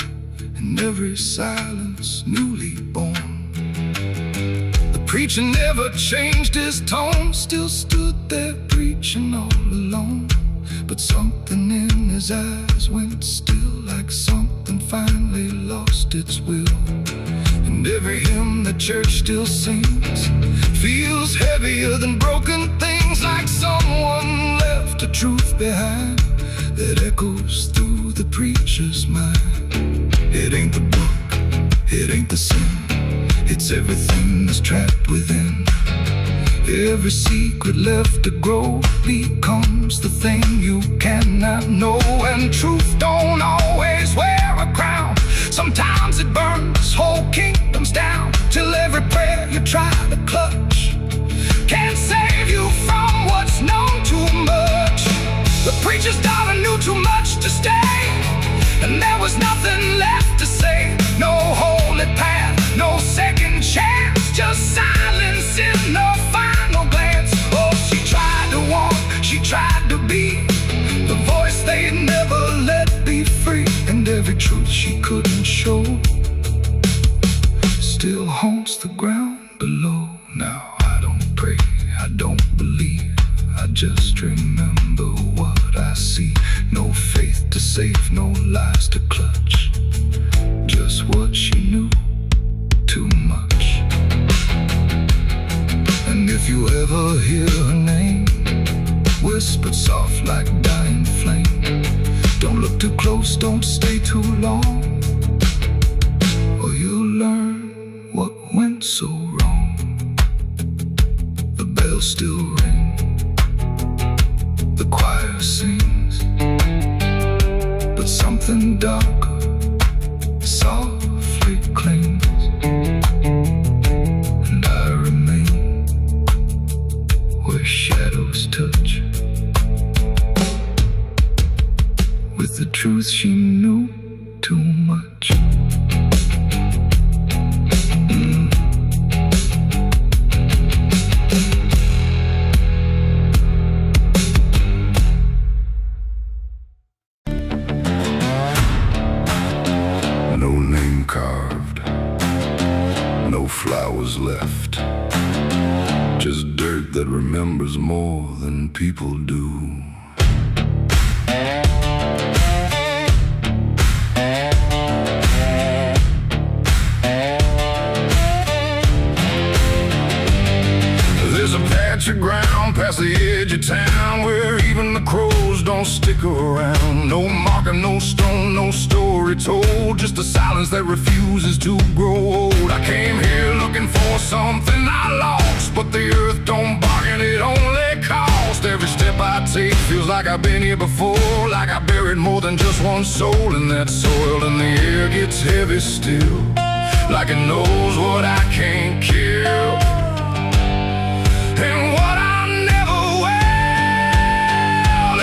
Speaker 1: in every silence newly born. The preacher never changed his tone, still stood there preaching all alone. But something in his eyes went still, like something finally lost its will. And every hymn the church still sings feels heavier than broken things, like someone left a truth behind that echoes through the preacher's mind. It ain't the book, it ain't the sin, it's everything that's trapped within. Every secret left to grow becomes the thing you cannot know. And truth don't always wear a crown, sometimes it burns whole kingdoms down, till every prayer you try to clutch can't save you from what's known too much. The preacher's daughter knew too much to stay, and there was nothing left to say. No holy path, no second chance, just silence in the final glance. Oh, she tried to walk, she tried to be the voice they never let be free. And every truth she couldn't show still haunts the ground below. Now I don't pray, I don't believe, I just remember what I see. No faith to save, no lies to clutch, just what she knew too much. And if you ever hear her name whispered soft like dying flame, don't look too close, don't stay too long, or you'll learn what went so wrong. The bells still ring, the choir sings, but something darker softly clings. And I remain where shadows touch with the truth she knew too much. No name carved, no flowers left, just dirt that remembers more than people do. There's a patch of ground past the edge of town where even the crows don't stick around. No marker, no stone, no story told, just a silence that refuses to grow old. I came here looking for something I lost, but the earth don't bargain, it only cost. Every step I take feels like I've been here before, like I buried more than just one soul in that soil. And the air gets heavy still, like it knows what I can't kill. And what I never will,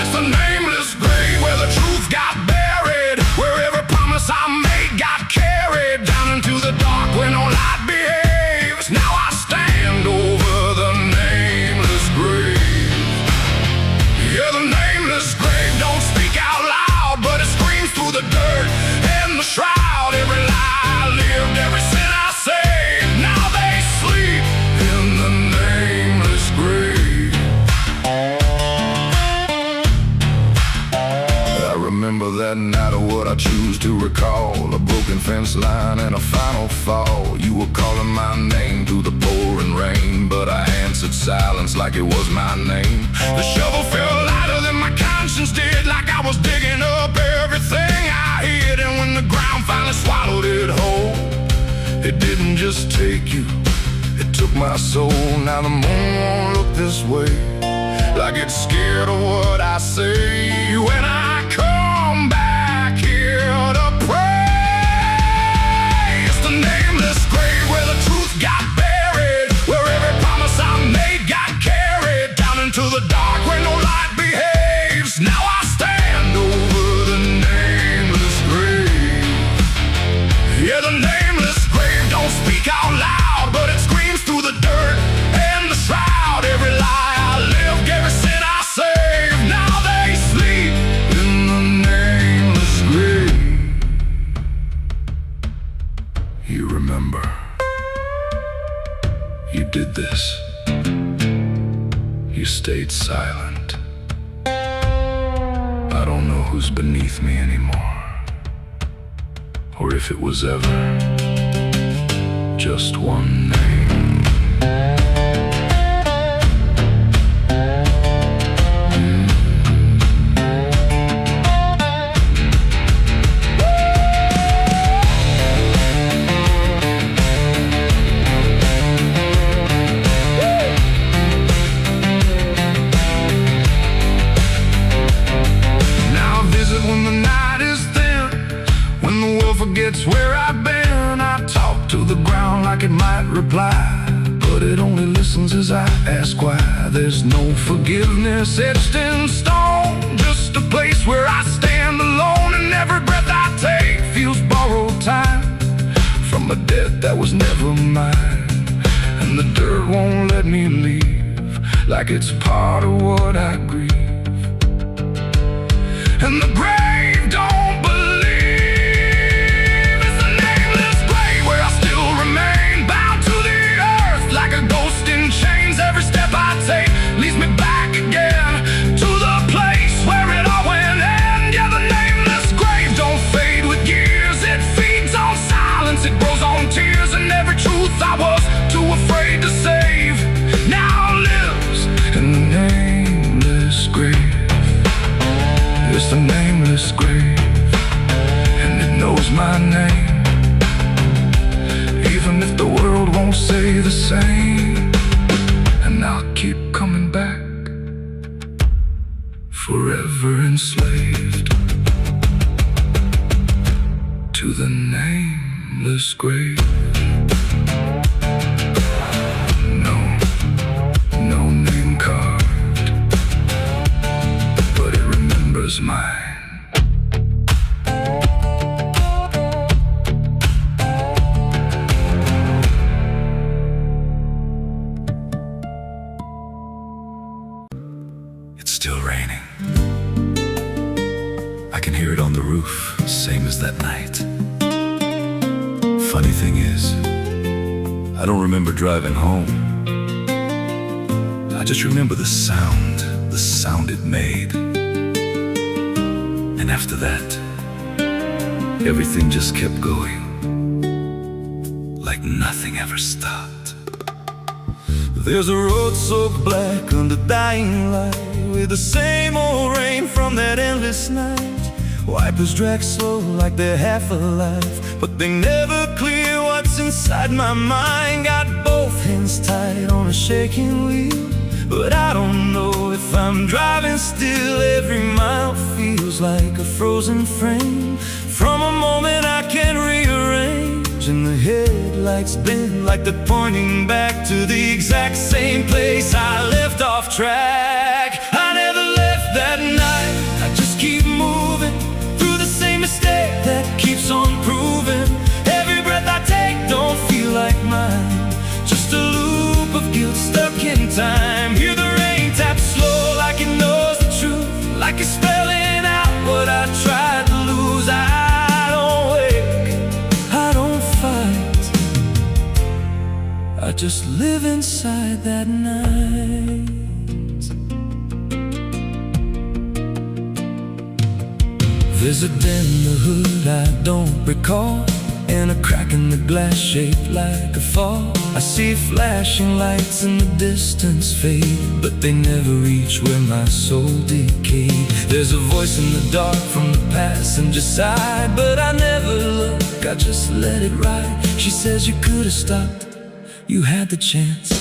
Speaker 1: it's the nameless grave where the truth got buried, where every promise I made got carried down into the dark where no light behaves. Now I stand over the nameless grave. Yeah, the nameless grave don't speak out loud, but it screams through the dirt and the shroud. Every lie I lived, every sin I saved, now they sleep in the nameless grave. I remember that night of what I choose to recall, a broken fence line and a final fall. You were calling my name through the pouring rain, but I answered silence like it was my name. The shovel felt lighter than my conscience did, like I was digging up everything I hid. And when the ground finally swallowed it whole, it didn't just take you, it took my soul. Now the moon won't look this way, like it's scared of what I say. When I come back here to pray, got buried, where every promise I made got carried down into the dark where no light behaves. Now I stand over the nameless grave. Yeah, the nameless grave don't speak out loud, but it screams through the dirt and the shroud. Every lie I lived, every sin I saved, now they sleep in the nameless grave. You remember, you did this. You stayed silent. I don't know who's beneath me anymore, or if it was ever just one name. Forgets where I've been. I talk to the ground like it might reply, but it only listens as I ask why. There's no forgiveness etched in stone, just a place where I stand alone, and every breath I take feels borrowed time from a debt that was never mine. And the dirt won't let me leave, like it's part of what I grieve. And the grave don't believe. Leads me back again to the place where it all went end. Yeah, the nameless grave don't fade with years. It feeds on silence, it grows on tears, and every truth I was too afraid to save now lives in the nameless grave. It's the nameless grave, and it knows my name, even if the world won't say the same. And I'll keep coming back, forever enslaved to the nameless grave. No name carved, but it remembers mine. Still raining. I can hear it on the roof, same as that night. Funny thing is, I don't remember driving home. I just remember the sound it made. And after that, everything just kept going, like nothing ever stopped. There's a road so black under dying light, with the same old rain from that endless night. Wipers drag slow like they're half alive, but they never clear what's inside my mind. Got both hands tied on a shaking wheel, but I don't know if I'm driving still. Every mile feels like a frozen frame from a moment I can't rearrange. And the headlights bend like they're pointing back to the exact same place I left off track. I never left that night, I just keep moving through the same mistake that keeps on proving. Every breath I take don't feel like mine, just a loop of guilt stuck in time. Hear the rain tap slow like it knows the truth, like it's spelling out what I tried to lose. I don't wake, I don't fight, I just live inside that night. There's a dent in the hood I don't recall, and a crack in the glass shaped like a fall. I see flashing lights in the distance fade, but they never reach where my soul decayed. There's a voice in the dark from the passenger side, but I never look, I just let it ride. She says you could have stopped, you had the chance.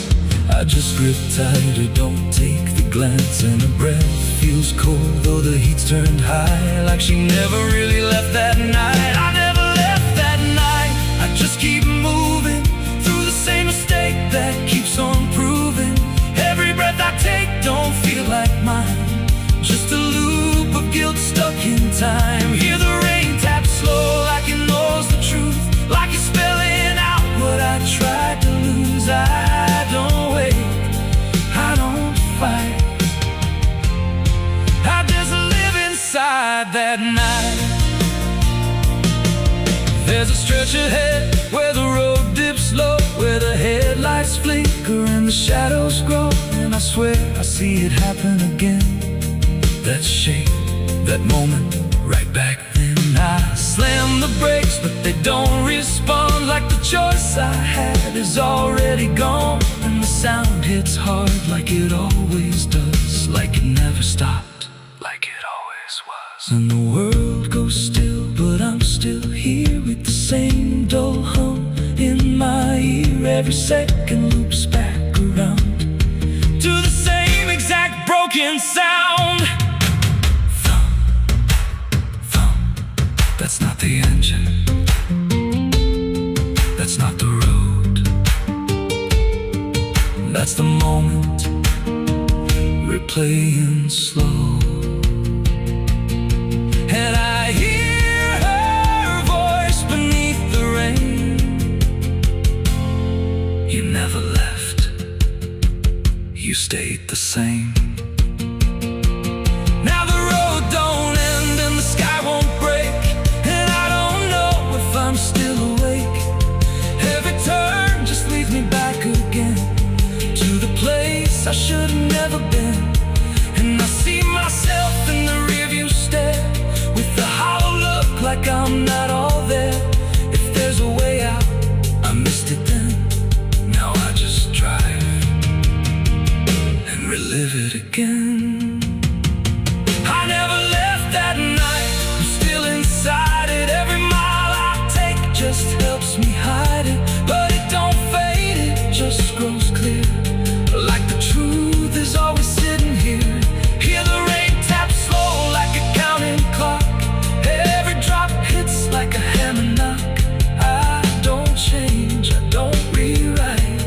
Speaker 1: I just grip tighter, don't take the glance, and her breath feels cold though the heat's turned high, like she never really left that night. I never left that night, I just keep moving through the same don't feel like mine, just a loop of guilt stuck in time. Hear the rain tap slow like it knows the truth, like it's spelling out what I tried to lose. I don't wait, I don't fight, I just live inside that night. There's a stretch ahead where the road dips low, where the headlights flicker and the shadows grow. And I swear I see it happen again, that shape, that moment, right back then. I slam the brakes but they don't respond, like the choice I had is already gone. And the sound hits hard like it always does, like it never stopped, like it always was. And the world goes still, but I'm still here with the same dull hum in my ear. Every second loops back around to the same exact broken sound. Thump, thump, that's not the engine, that's not the road, that's the moment replaying slow. And I hear her voice beneath the rain. You never left, you stayed the same. Now the road don't end and the sky won't break, and I don't know if I'm still awake. Every turn just leads me back again to the place I should have never been. And I see myself in the rearview stare, with the hollow look like I'm not all there. If there's a way out, I missed it then. Now I just drive and relive it again. I never left that night, I'm still inside it. Every mile I take just helps me hide it, but it don't fade, it just grows clear, like the truth is always sitting here. Hear the rain tap slow like a counting clock, every drop hits like a hammer knock. I don't change, I don't rewrite,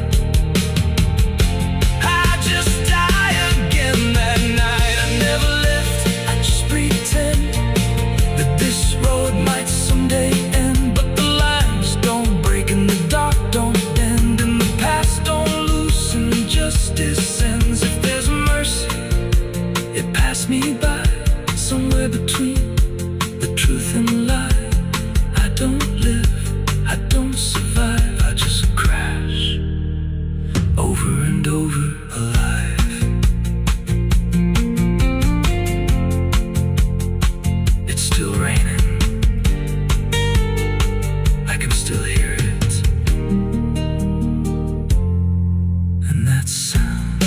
Speaker 1: I just die again that night. I never left, I just pretend that this road might someday end. But the lines don't break and the dark don't bend, and the past don't loosen, justice ends. If there's mercy, it passed me by, somewhere between the truth and the lie. I don't live, I don't survive, I just crash over and over alive. It's still raining, I can still hear it, and that sound,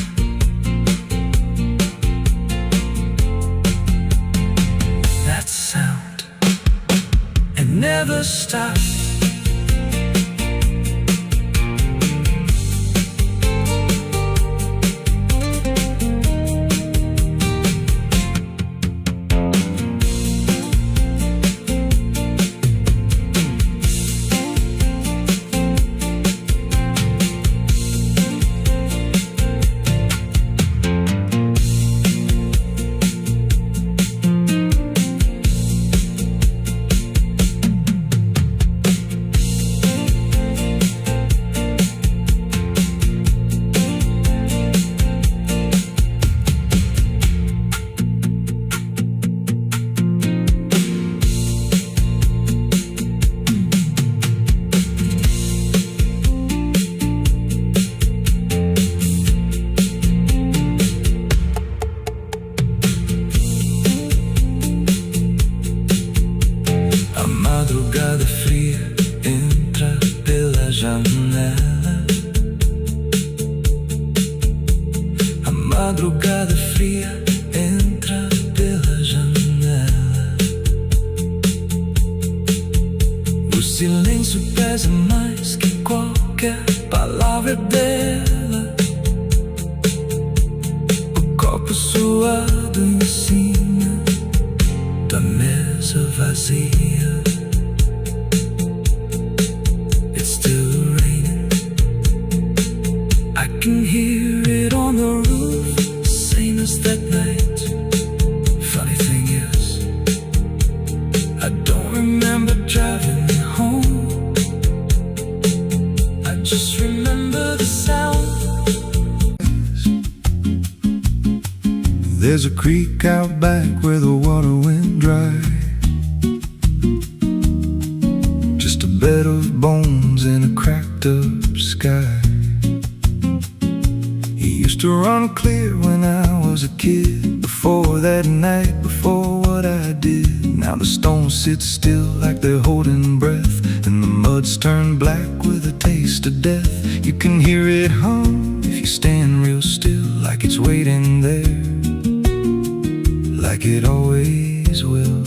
Speaker 1: that sound, it never stops. madrugada fria entra pela janela. A madrugada fria entra pela janela. O silêncio pesa mais que qualquer palavra dela. O copo suado em cima da mesa vazia. It's still raining. I can hear it on the roof. Say There's a creek out back where the water went dry, just a bed of bones and a cracked up sky. He used to run clear when I was a kid, before that night, before what I did. Now the stones sit still like they're holding breath, and the mud's turned black with a taste of death. You can hear it hum if you stand real still, like it's waiting there, like it always will.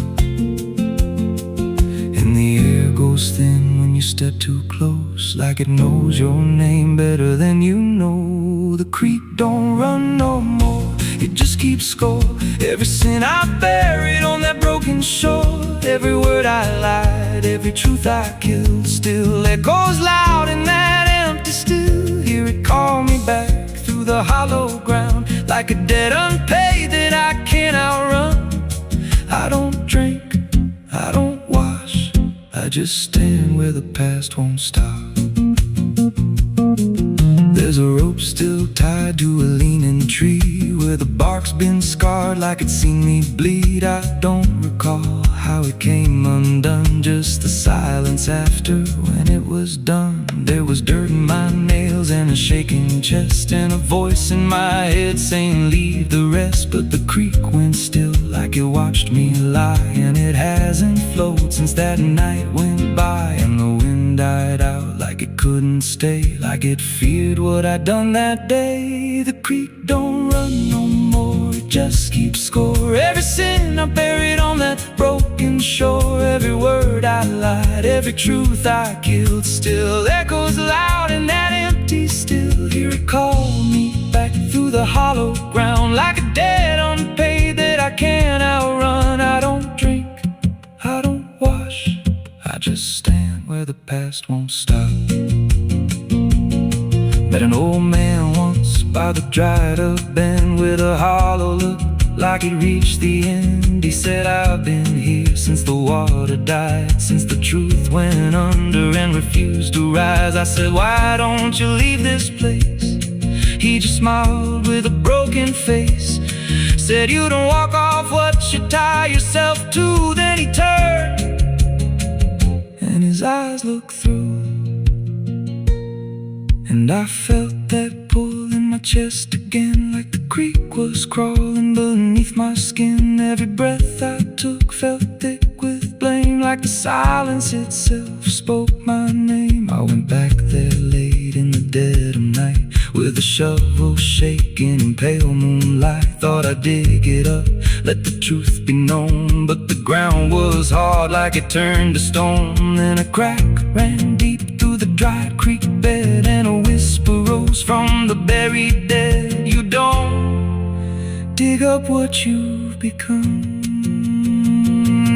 Speaker 1: And the air goes thin when you step too close, like it knows your name better than you know. The creek don't run no more, it just keeps score. Every sin I buried on that broken shore, every word I lied, every truth I killed, still echoes loud in that empty still. Hear it call me back through the hollow ground, like a debt unpaid that I can't outrun. I don't drink, I don't wash, I just stand where the past won't stop. There's a rope still tied to a leaning tree, where the bark's been scarred like it's seen me bleed. I don't recall how it came undone, just the silence after when it was done. There was dirt in my nails and a shaking chest, and a voice in my head saying leave the rest. But the creek went still like it watched me lie, and it hasn't flowed since that night went by. And the wind died out like it couldn't stay, like it feared what I'd done that day. The creek don't run no more, it just keeps score. Every sin I buried on that broken shore, every word I lied, every truth I killed, still echoes loud in that empty still. Hear it call me back through the hollow ground, like a debt unpaid that I can't outrun. I don't drink, I don't wash, I just stand where the past won't stop. Met an old man once by the dried up bend, with a hollow look like it reached the end. He said, I've been here since the water died, since the truth went under and refused to rise. I said, why don't you leave this place? He just smiled with a broken face, said, you don't walk off what you tie yourself to. Then he turned and his eyes looked through, and I felt that pull in my chest again, like the creek was crawling beneath my skin. Every breath I took felt thick with blame, like the silence itself spoke my name. I went back there late in the dead of night, with a shovel shaking in pale moonlight. Thought I'd dig it up, let the truth be known, but the ground was hard like it turned to stone. Then a crack ran deep through the dry creek bed, and a whisper rose from the buried dead. You don't dig up what you've become.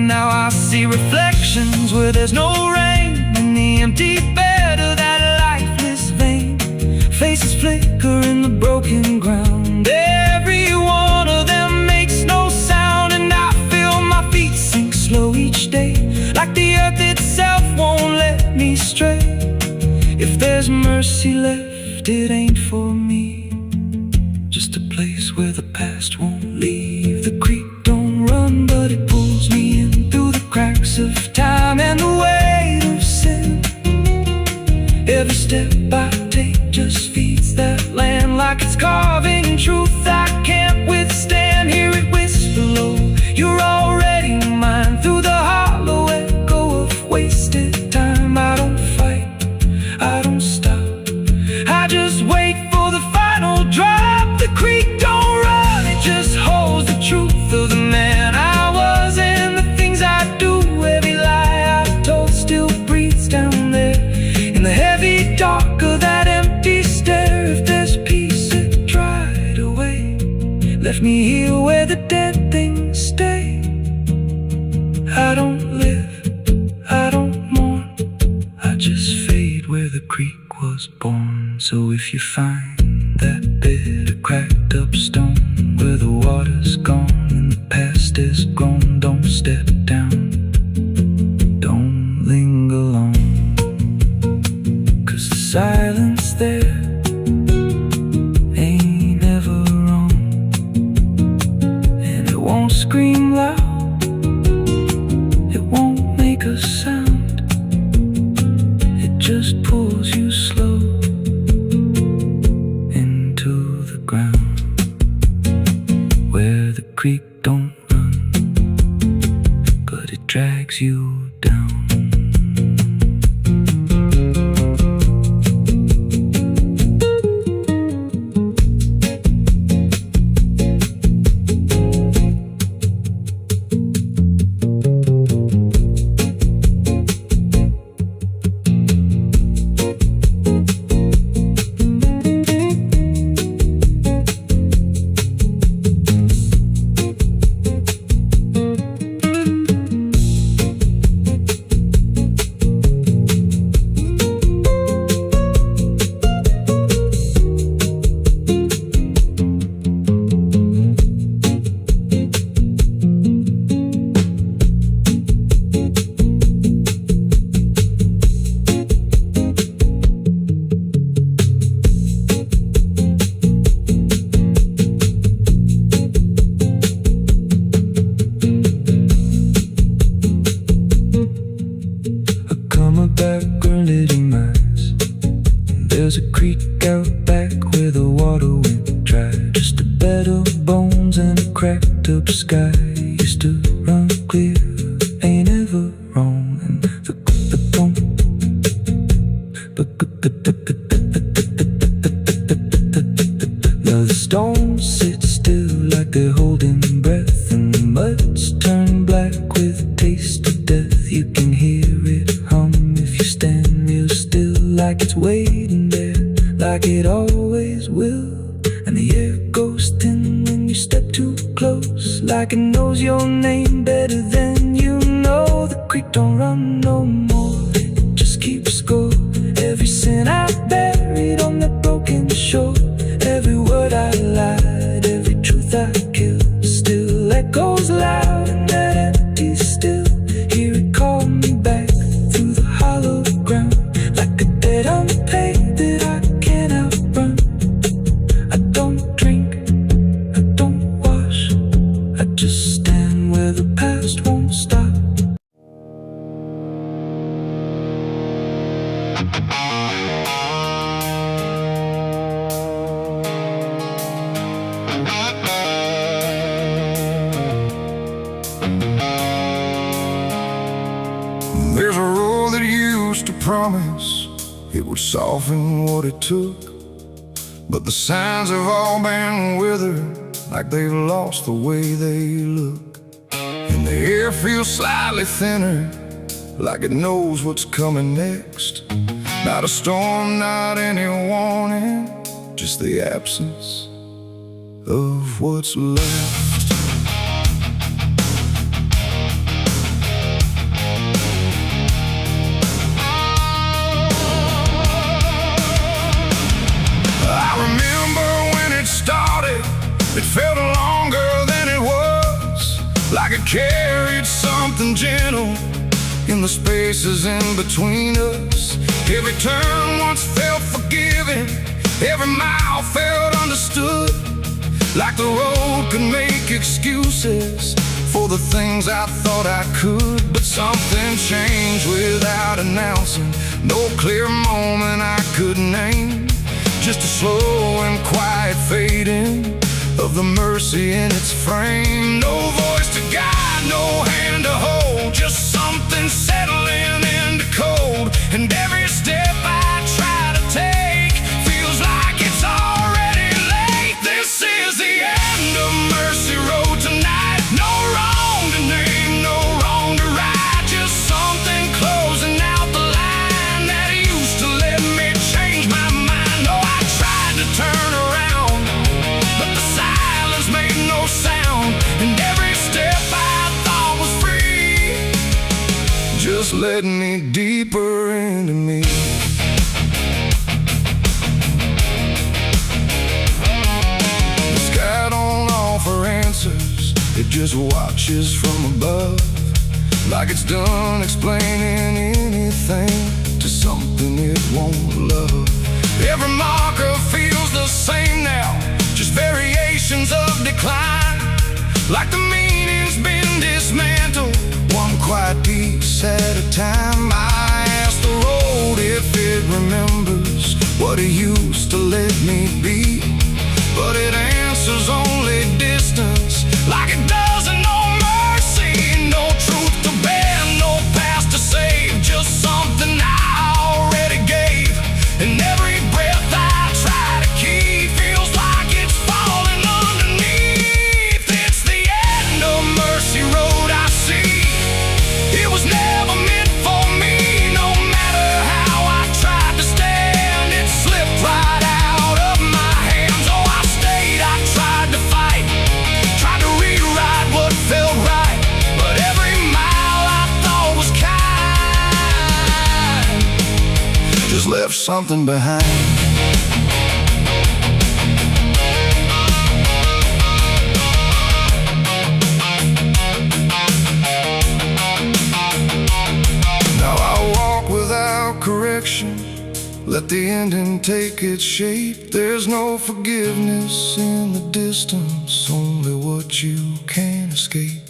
Speaker 1: Now I see reflections where there's no rain, in the empty bed of that lifeless vein. Faces flicker in the broken ground, every one of them makes no sound. And I feel my feet sink slow each day, like the earth itself won't let me stray. If there's mercy left, it ain't for me, just a place where the past won't leave. The creek don't run, but it pulls me in through the cracks of time and the weight of sin. Every step I take just feeds that land, like it's carving truth I can't withstand. Hear it whisper low, you're already mine, through the hollow echo of wasted time. I don't fight, I don't stop, I just wait for the final drop. The creek don't run, it just holds the truth of the man I was and the things I do. Every lie I told still breathes down there in the heavy dark of that empty stare. If there's peace, it dried away, left me here where the dead things stay. I don't live, I don't mourn, I just fade where the creek was born. So if you find that bit of cracked up stone, where the water's gone and the past is gone, don't step down, don't linger long, 'cause the silence there ain't ever wrong. scream loud, it won't make a sound. It just pulls you slow into the ground, where the creek don't run, but it drags you down. There's a creek out back where the water went dry, just a bed of bones and a cracked up sky. Used to run clear, ain't ever wrong. And the stones sit still like they're holding breath, and the mud's turned black with a taste of death. You can hear it hum if you stand real still, like it's waiting there, like it always will. And the air goes thin when you step too close, like it knows your name better than you know. The creek don't run no more, it just keeps score. Every sin I buried on that broken shore, every word I lied, every truth I killed, still echoes loud in that empty still. Hear it call me back through the hollow ground, like a debt unpaid that I can't outrun. I don't drink, I don't wash, I just stand where the past won't stop. There's a road that used to promise it would soften what it took, but the signs have all been withered, like they've lost the way they look. And the air feels slightly thinner, like it knows what's coming next. Not a storm, not any warning, just the absence of what's left. It felt longer than it was, like it carried something gentle in the spaces in between us. Every turn once felt forgiving, every mile felt understood, like the road could make excuses for the things I thought I could. But something changed without announcing, no clear moment I could name, just a slow and quiet fading of the mercy in its frame. No voice to guide, no hand to hold, just something settling into cold. And every step I try to take feels like it's already late. This is the end of Mercy Road tonight. No wrong to name, no wrong to right, just something closing out the line that used to let me change my mind. Oh, I tried to turn around, but the silence made no sound, and every step I thought was free just led me deeper into me. The sky don't offer answers, it just watches from above, like it's done explaining anything to something it won't love. Every marker feels the same now, just variations of decline, like the meanings what it used to let me be. But it answers only distance, like it doesn't know mercy. No truth to bear, no past to save, just something I already gave. And every breath I try to keep feels like it's falling underneath. It's the end of Mercy Road I see. It was never meant for me. No matter how I tried to stand, it slipped right out of my hands. Oh, I stayed, I tried to fight, tried to rewrite what felt right. But every mile I thought was kind just left something behind. Now I walk without correction, let the ending take its shape. There's no forgiveness in the distance, only what you can't escape.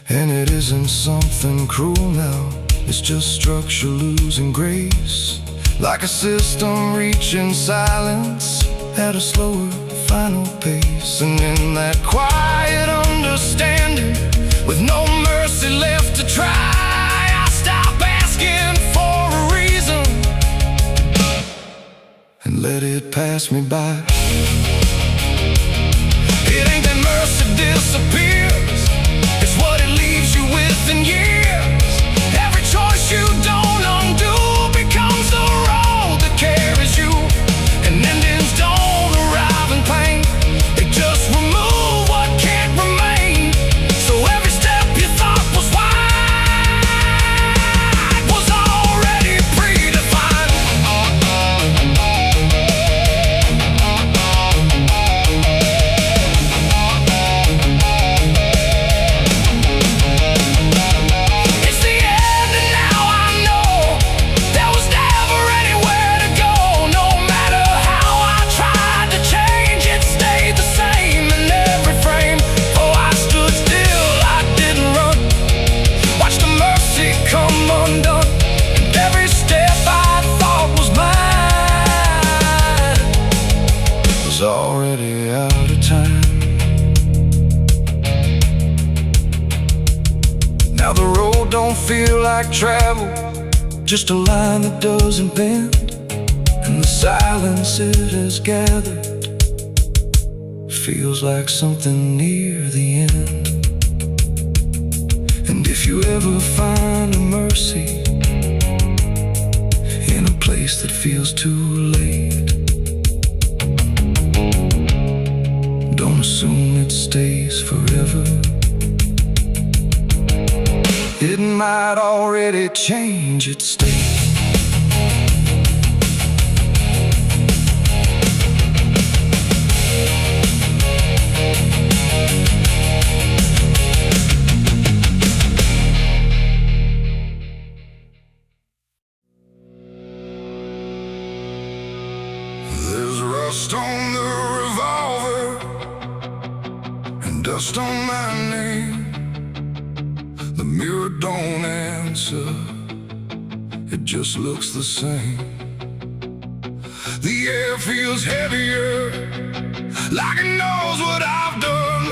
Speaker 1: And it isn't something cruel now, it's just structure losing grace. Like a system reaching silence at a slower final pace. And in that quiet understanding, with no mercy left to try, I stop asking for a reason and let it pass me by. It ain't that mercy disappears, it's what it leaves you with in years. Every choice you don't undo becomes the road that carries you. And endings don't arrive in pain, they just remove what can't remain. So every step you thought was wide was already predefined. It's the end and now I know there was never anywhere to go. No matter how I tried to change, it stayed the same in every frame. Oh, I stood still, I didn't run, watched the mercy come undone. And every step I thought was mine was already out of time. Now the road don't feel like travel, just a line that doesn't bend. And the silence it has gathered feels like something near the end. And if you ever find a mercy in a place that feels too late, don't assume it stays forever. It might already change its state. There's rust on the revolver and dust on my name. The mirror don't answer, it just looks the same. The air feels heavier, like it knows what I've done.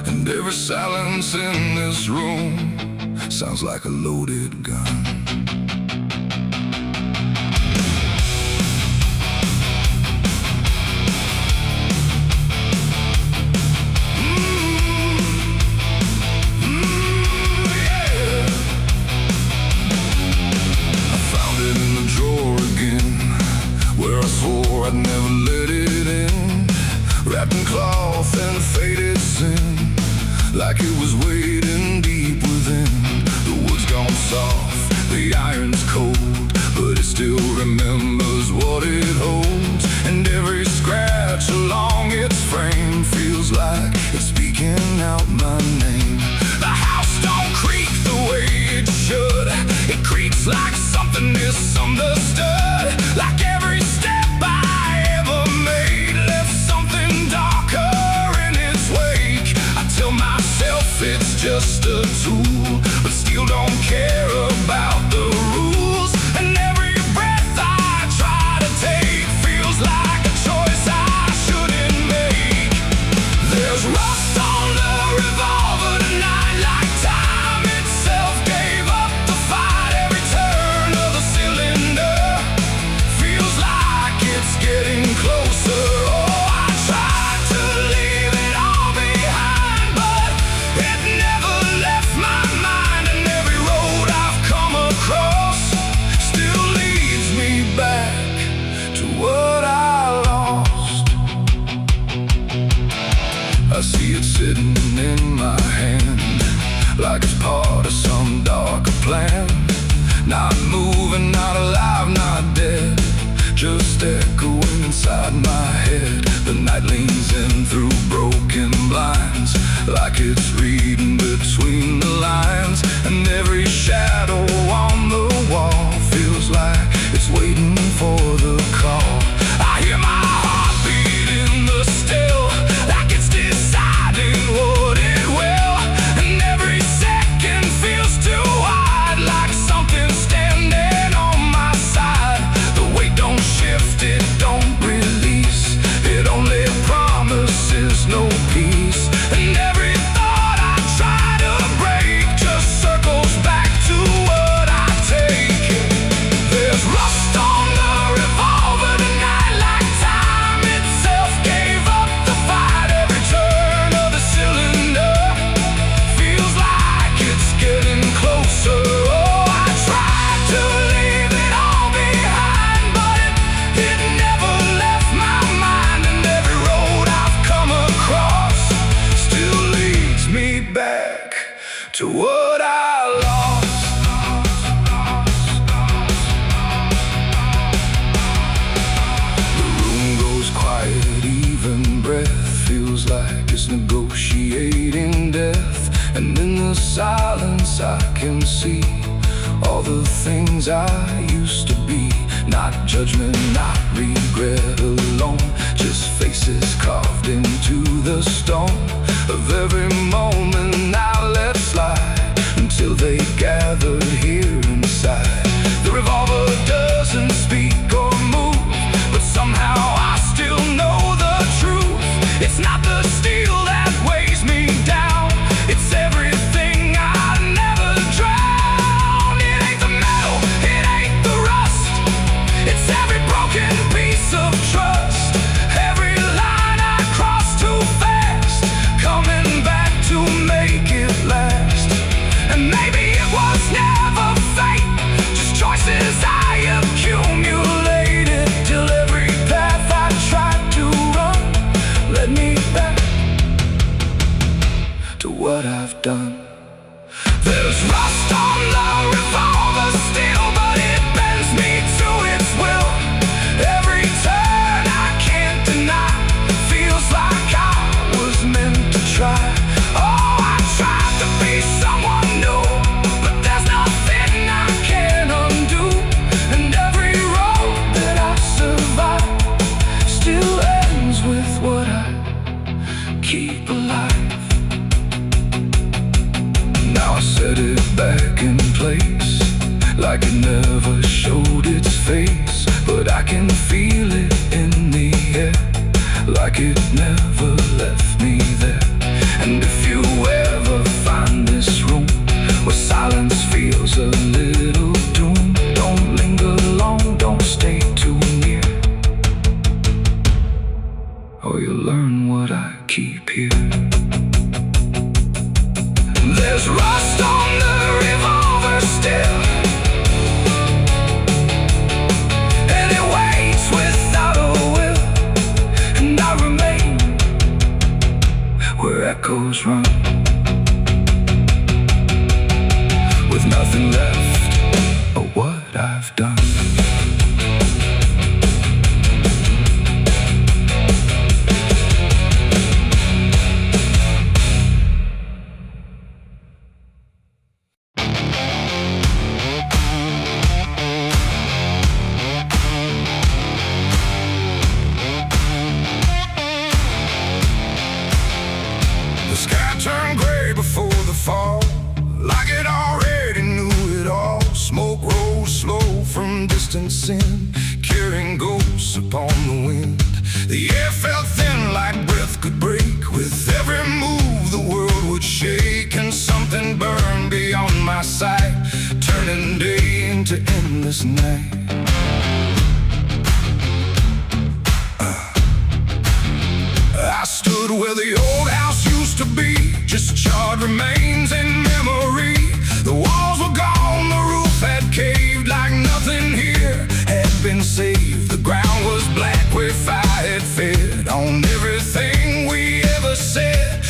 Speaker 1: And every silence in this room sounds like a loaded gun. I'd never let it in, wrapped in cloth and faded sin, like it was waiting deep within. The wood's gone soft, the iron's cold, but it still remembers what it holds. And every scratch along its frame feels like it's speaking out my name. The house don't creak the way it should, it creaks like something misunderstood. Like every step it's just a tool, but still don't care about the rules. And every breath I try to see it sitting in my hand, like it's part of some darker plan. Not moving, not alive, not dead, just echoing inside my head. The night leans in through broken blinds, like it's reading between the lines. And every shadow on the wall feels like it's waiting for the call. I hear my heart beat in the still, like it's deciding what it will. And every second feels too wide, like something's standing on my side. The weight don't shift, it don't release, it only promises no peace. And every thought I try to break just circles back to what I take. There's rust on the revolver tonight, like time itself gave up the fight. Every turn of the cylinder feels like it's getting closer. Oh, I tried to leave it all behind, but it never left my mind. And every road I've come across still leads me back to what I lost. The room goes quiet, even breath feels like it's negotiating death. And in the silence I can see all the things I used to be. Not judgment, not regret alone, just faces carved into the stone of every moment I let slide, until they gathered here inside. The revolver doesn't speak or move, but somehow I still know the truth. It's not the steel that weighs me down, it's everything I never drown. It ain't the metal, it ain't the rust, it's every broken piece of trust. Every line I cross too fast, coming back to make it last. And maybe it was never fate, just choices I accumulated, till every path I tried to run led me back to what I've done. There's rust on the revolver still, but it bends me to its will. Every turn I can't deny feels like I was meant to try. Oh, I tried to be someone new, but there's nothing I can undo. And every road that I survive still ends with what I keep alive. Now I set it back in place, like it never showed its face. But I can feel it in the air, like it never left me there. And if you ever find this room where silence feels a little doom, don't linger long, don't stay too near, or you'll learn what I keep here. There's rust on the revolver still, and it waits without a will. And I remain where echoes run, with nothing left of what I've done. The sky turned gray before the fall, like it already knew it all. Smoke rose slow from distance in, carrying ghosts upon the wind. The air felt thin like breath could break. With every move the world would shake, and something burned beyond my sight, turning day into endless night. I stood where the old house used to be, just charred remains in memory. The walls were gone, the roof had caved, like nothing here had been saved. The ground was black where fire had fed on everything we ever said.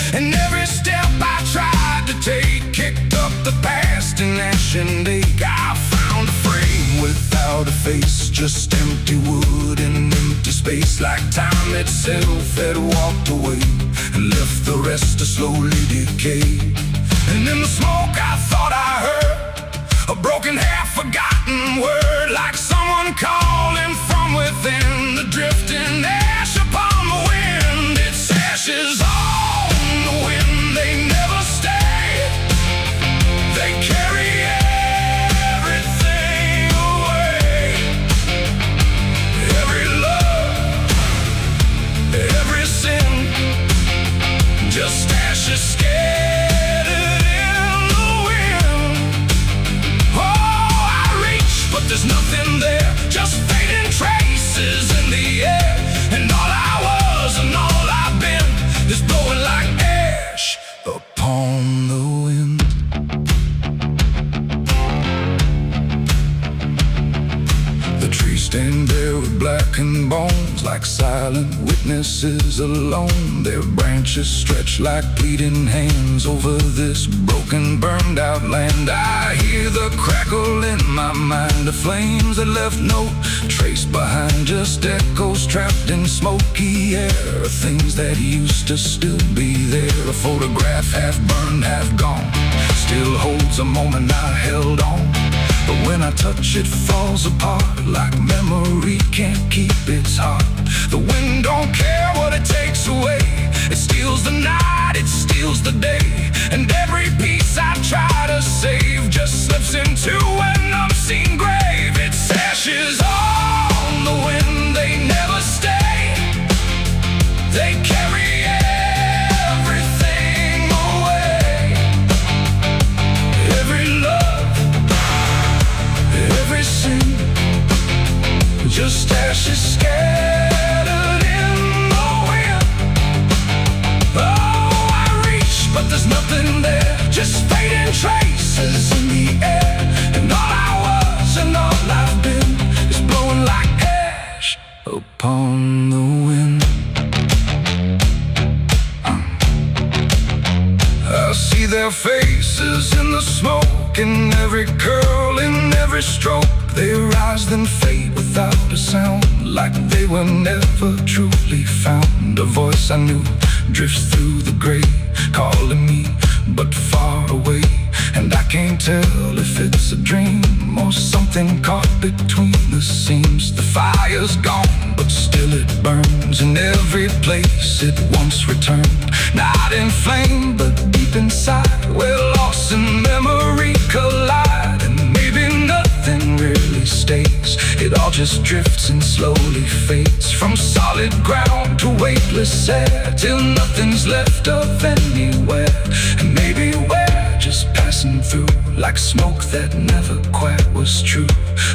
Speaker 1: just empty wood and empty space, like time itself had walked away and left the rest to slowly decay. And in the smoke I thought I heard a broken, half-forgotten word, like someone calling from within, the drifting ash upon the wind. It's ashes on the wind, they never stay. They carry everything away. Every love, every sin, just ashes scattered in the wind. Oh, I reach, but there's nothing there, just fading traces in the air. And all I was and all I've been is blowing like ash upon the wind. The trees stand bare with blackened bones, like silent witnesses alone. Their branches stretch like pleading hands over this broken, burned out land. I hear the crackle in my mind of flames that left no trace behind, just echoes trapped in smoky air of things that used to still be there. A photograph half burned, half gone, still holds a moment I held on. But when I touch it, falls apart, like memory can't keep its heart. The wind don't care what it takes away. It steals the night, it steals the day. And every piece I try to save just slips into an unseen grave. It's ashes on the wind, they never stay. They carry everything away. Every love, every sin, just ashes scattered in the wind. Oh, I reach, but there's nothing there, just fading traces in the air. And all I was and all I've been is blowing like ash upon the wind. I see their faces in the smoke, in every curl, in every stroke. They rise then fade without a sound, like they were never truly found. A voice I knew drifts through the gray, calling me but far away. And I can't tell if it's a dream or something caught between the seams. The fire's gone, but still it burns in every place it once returned. Not in flame, but deep inside, where loss and memory collide. And maybe nothing really stays, it all just drifts and slowly fades, from solid ground to weightless air, till nothing's left of anywhere. And maybe we're just passing through, like smoke that never quite was true.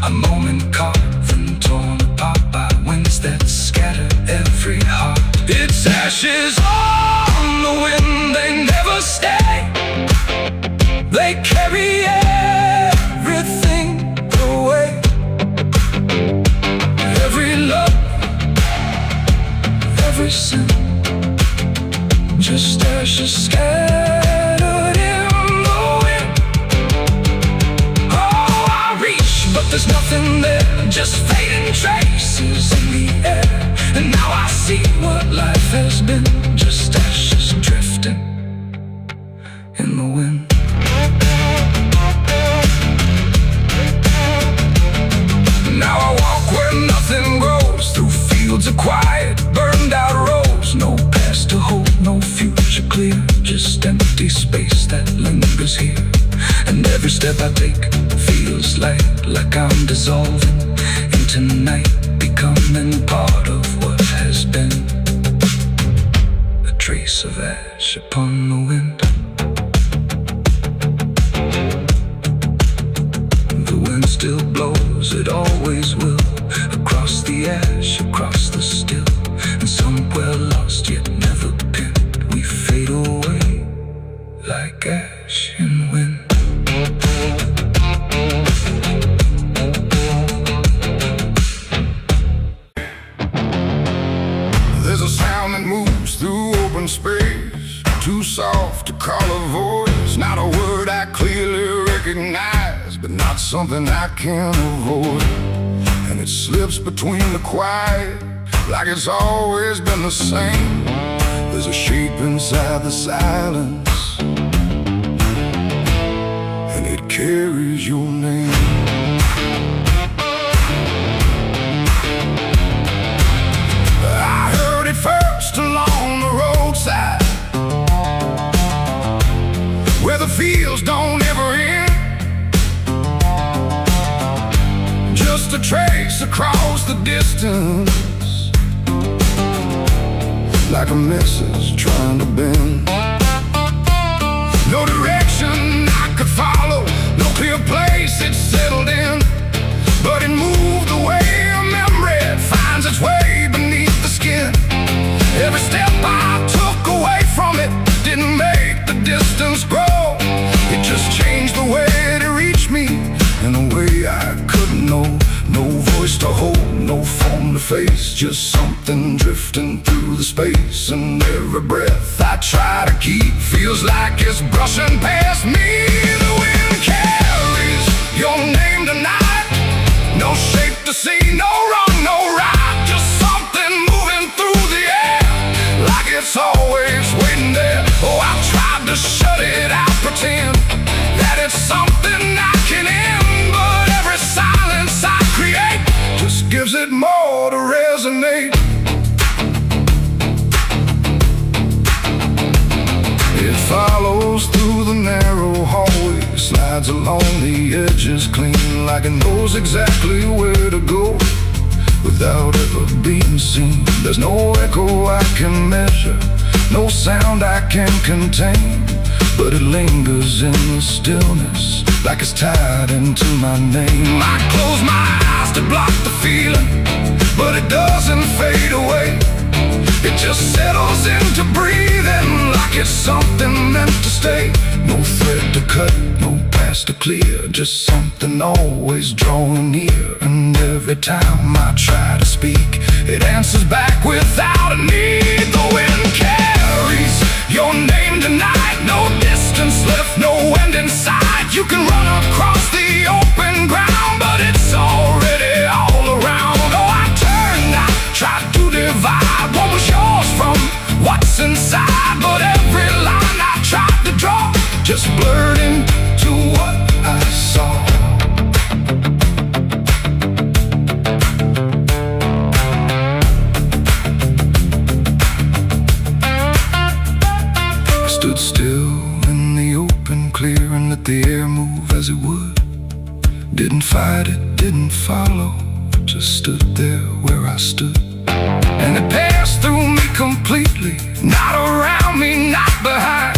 Speaker 1: A moment carved and torn apart by winds that scatter every heart. It's ashes on the wind, they never stay. They carry everything away. Every love, every sin, just ashes scattered in the wind. Oh, I reach, but there's nothing there, just fading traces in the air. And now I see what life has been, just ashes drifting in the wind. Now I walk where nothing grows, through fields of quiet, burned out roads. No past to hold, no future clear, just empty space that lingers here. And every step I take feels like I'm dissolving into night, becoming part of what has been. A trace of ash upon the wind. The wind still blows, it always will, across the ash, across the still. And somewhere lost yet never pinned, we fade away like ash in the wind. There's a sound that moves through open space, too soft to call a voice. Not a word I clearly recognize, but not something I can avoid. and it slips between the quiet like it's always been the same. There's a shape inside the silence, and it carries your name. I heard it first along the roadside, where the fields don't ever end. Just a trace across the distance, like a message trying to bend. No direction I could follow, no clear place it settled in, but it moved the way a memory finds its way beneath the skin. Every step I took away from it didn't make the distance grow. It just changed the way it reached me in a way I couldn't know. No voice to hold, no form to face, just something drifting through the space. And every breath I try to keep feels like it's brushing past me. The wind carries your name tonight, no shape to see, no wrong, no right, just something moving through the air, like it's always waiting there. Oh, I've tried to shut it out, pretend that it's something I can end, but every silence I create just gives it more to resonate. It follows through the narrow hallway, slides along the edges clean, like it knows exactly where to go without ever being seen. There's no echo I can measure, no sound I can contain, but it lingers in the stillness like it's tied into my name. I close my eyes to block the feeling, but it doesn't fade away. It just settles into breathing like it's something meant to stay. No thread to cut, no path to clear, just something always drawing near. And every time I try to speak, it answers back without a need. The wind carries your name tonight, no distance left, no end in sight. You can run across the open ground, but it's already all around. Oh, I turned, I tried to divide what was yours from what's inside, but every line I tried to draw just blurred into what I saw. I stood still in the open clear and let the air move as it would. Didn't fight it, didn't follow, just stood there where I stood. And it passed through me completely, not around me, not behind.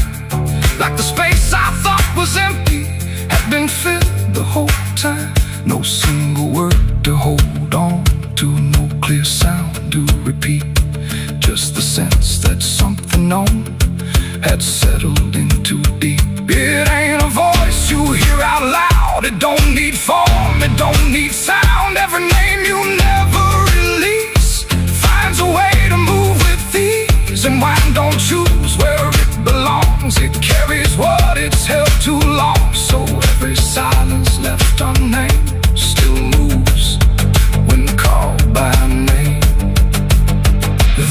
Speaker 1: Like the space I thought was empty had been filled the whole time. No single word to hold on to, no clear sound to repeat, just the sense that something known had settled in too deep. It ain't a voice you hear out loud, it don't need form, it don't need sound. Every name you never release finds a way to move with ease, and wine don't choose where it belongs. It carries what it's held too long, so every silence left unnamed still moves when called by name.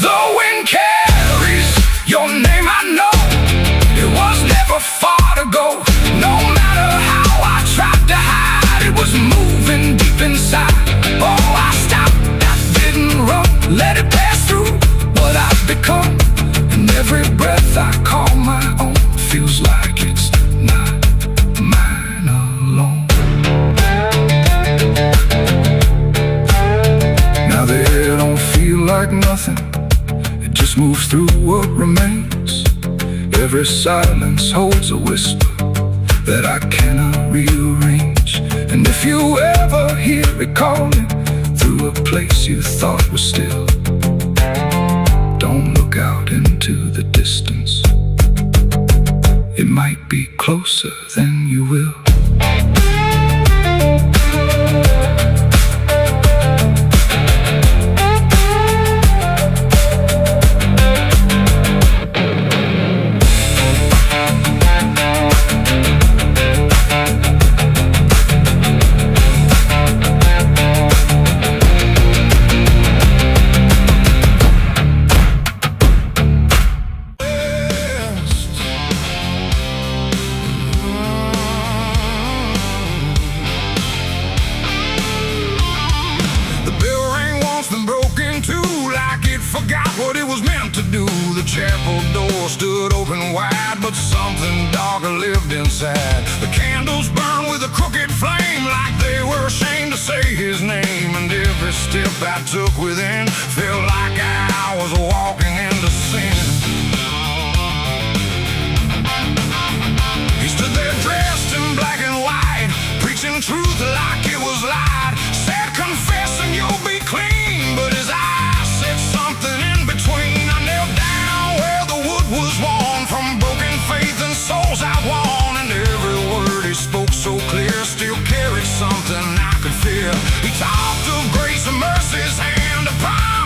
Speaker 1: The wind carries your name, I know it was never far to go. No matter how I tried to hide, it was moving deep inside. Oh, I stopped, I didn't run, let it pass through what I've become. And every breath I call my own feels like it's not mine alone. Now the air don't feel like nothing, it just moves through what remains. Every silence holds a whisper that I cannot rearrange. And if you ever hear it calling through a place you thought was still, don't look out into the distance, it might be closer than you will. chapel door stood open wide, but something darker lived inside. The candles burned with a crooked flame, like they were ashamed to say his name. And every step I took within felt like I was walking into sin. He stood there dressed in black and white, preaching truth like it was lied. Said, confessing you'll be clean, but his eyes said something in between. I knelt down where the wood was worn from broken faith and souls outworn. And every word he spoke so clear still carried something I could feel. He talked of grace and mercy's hand upon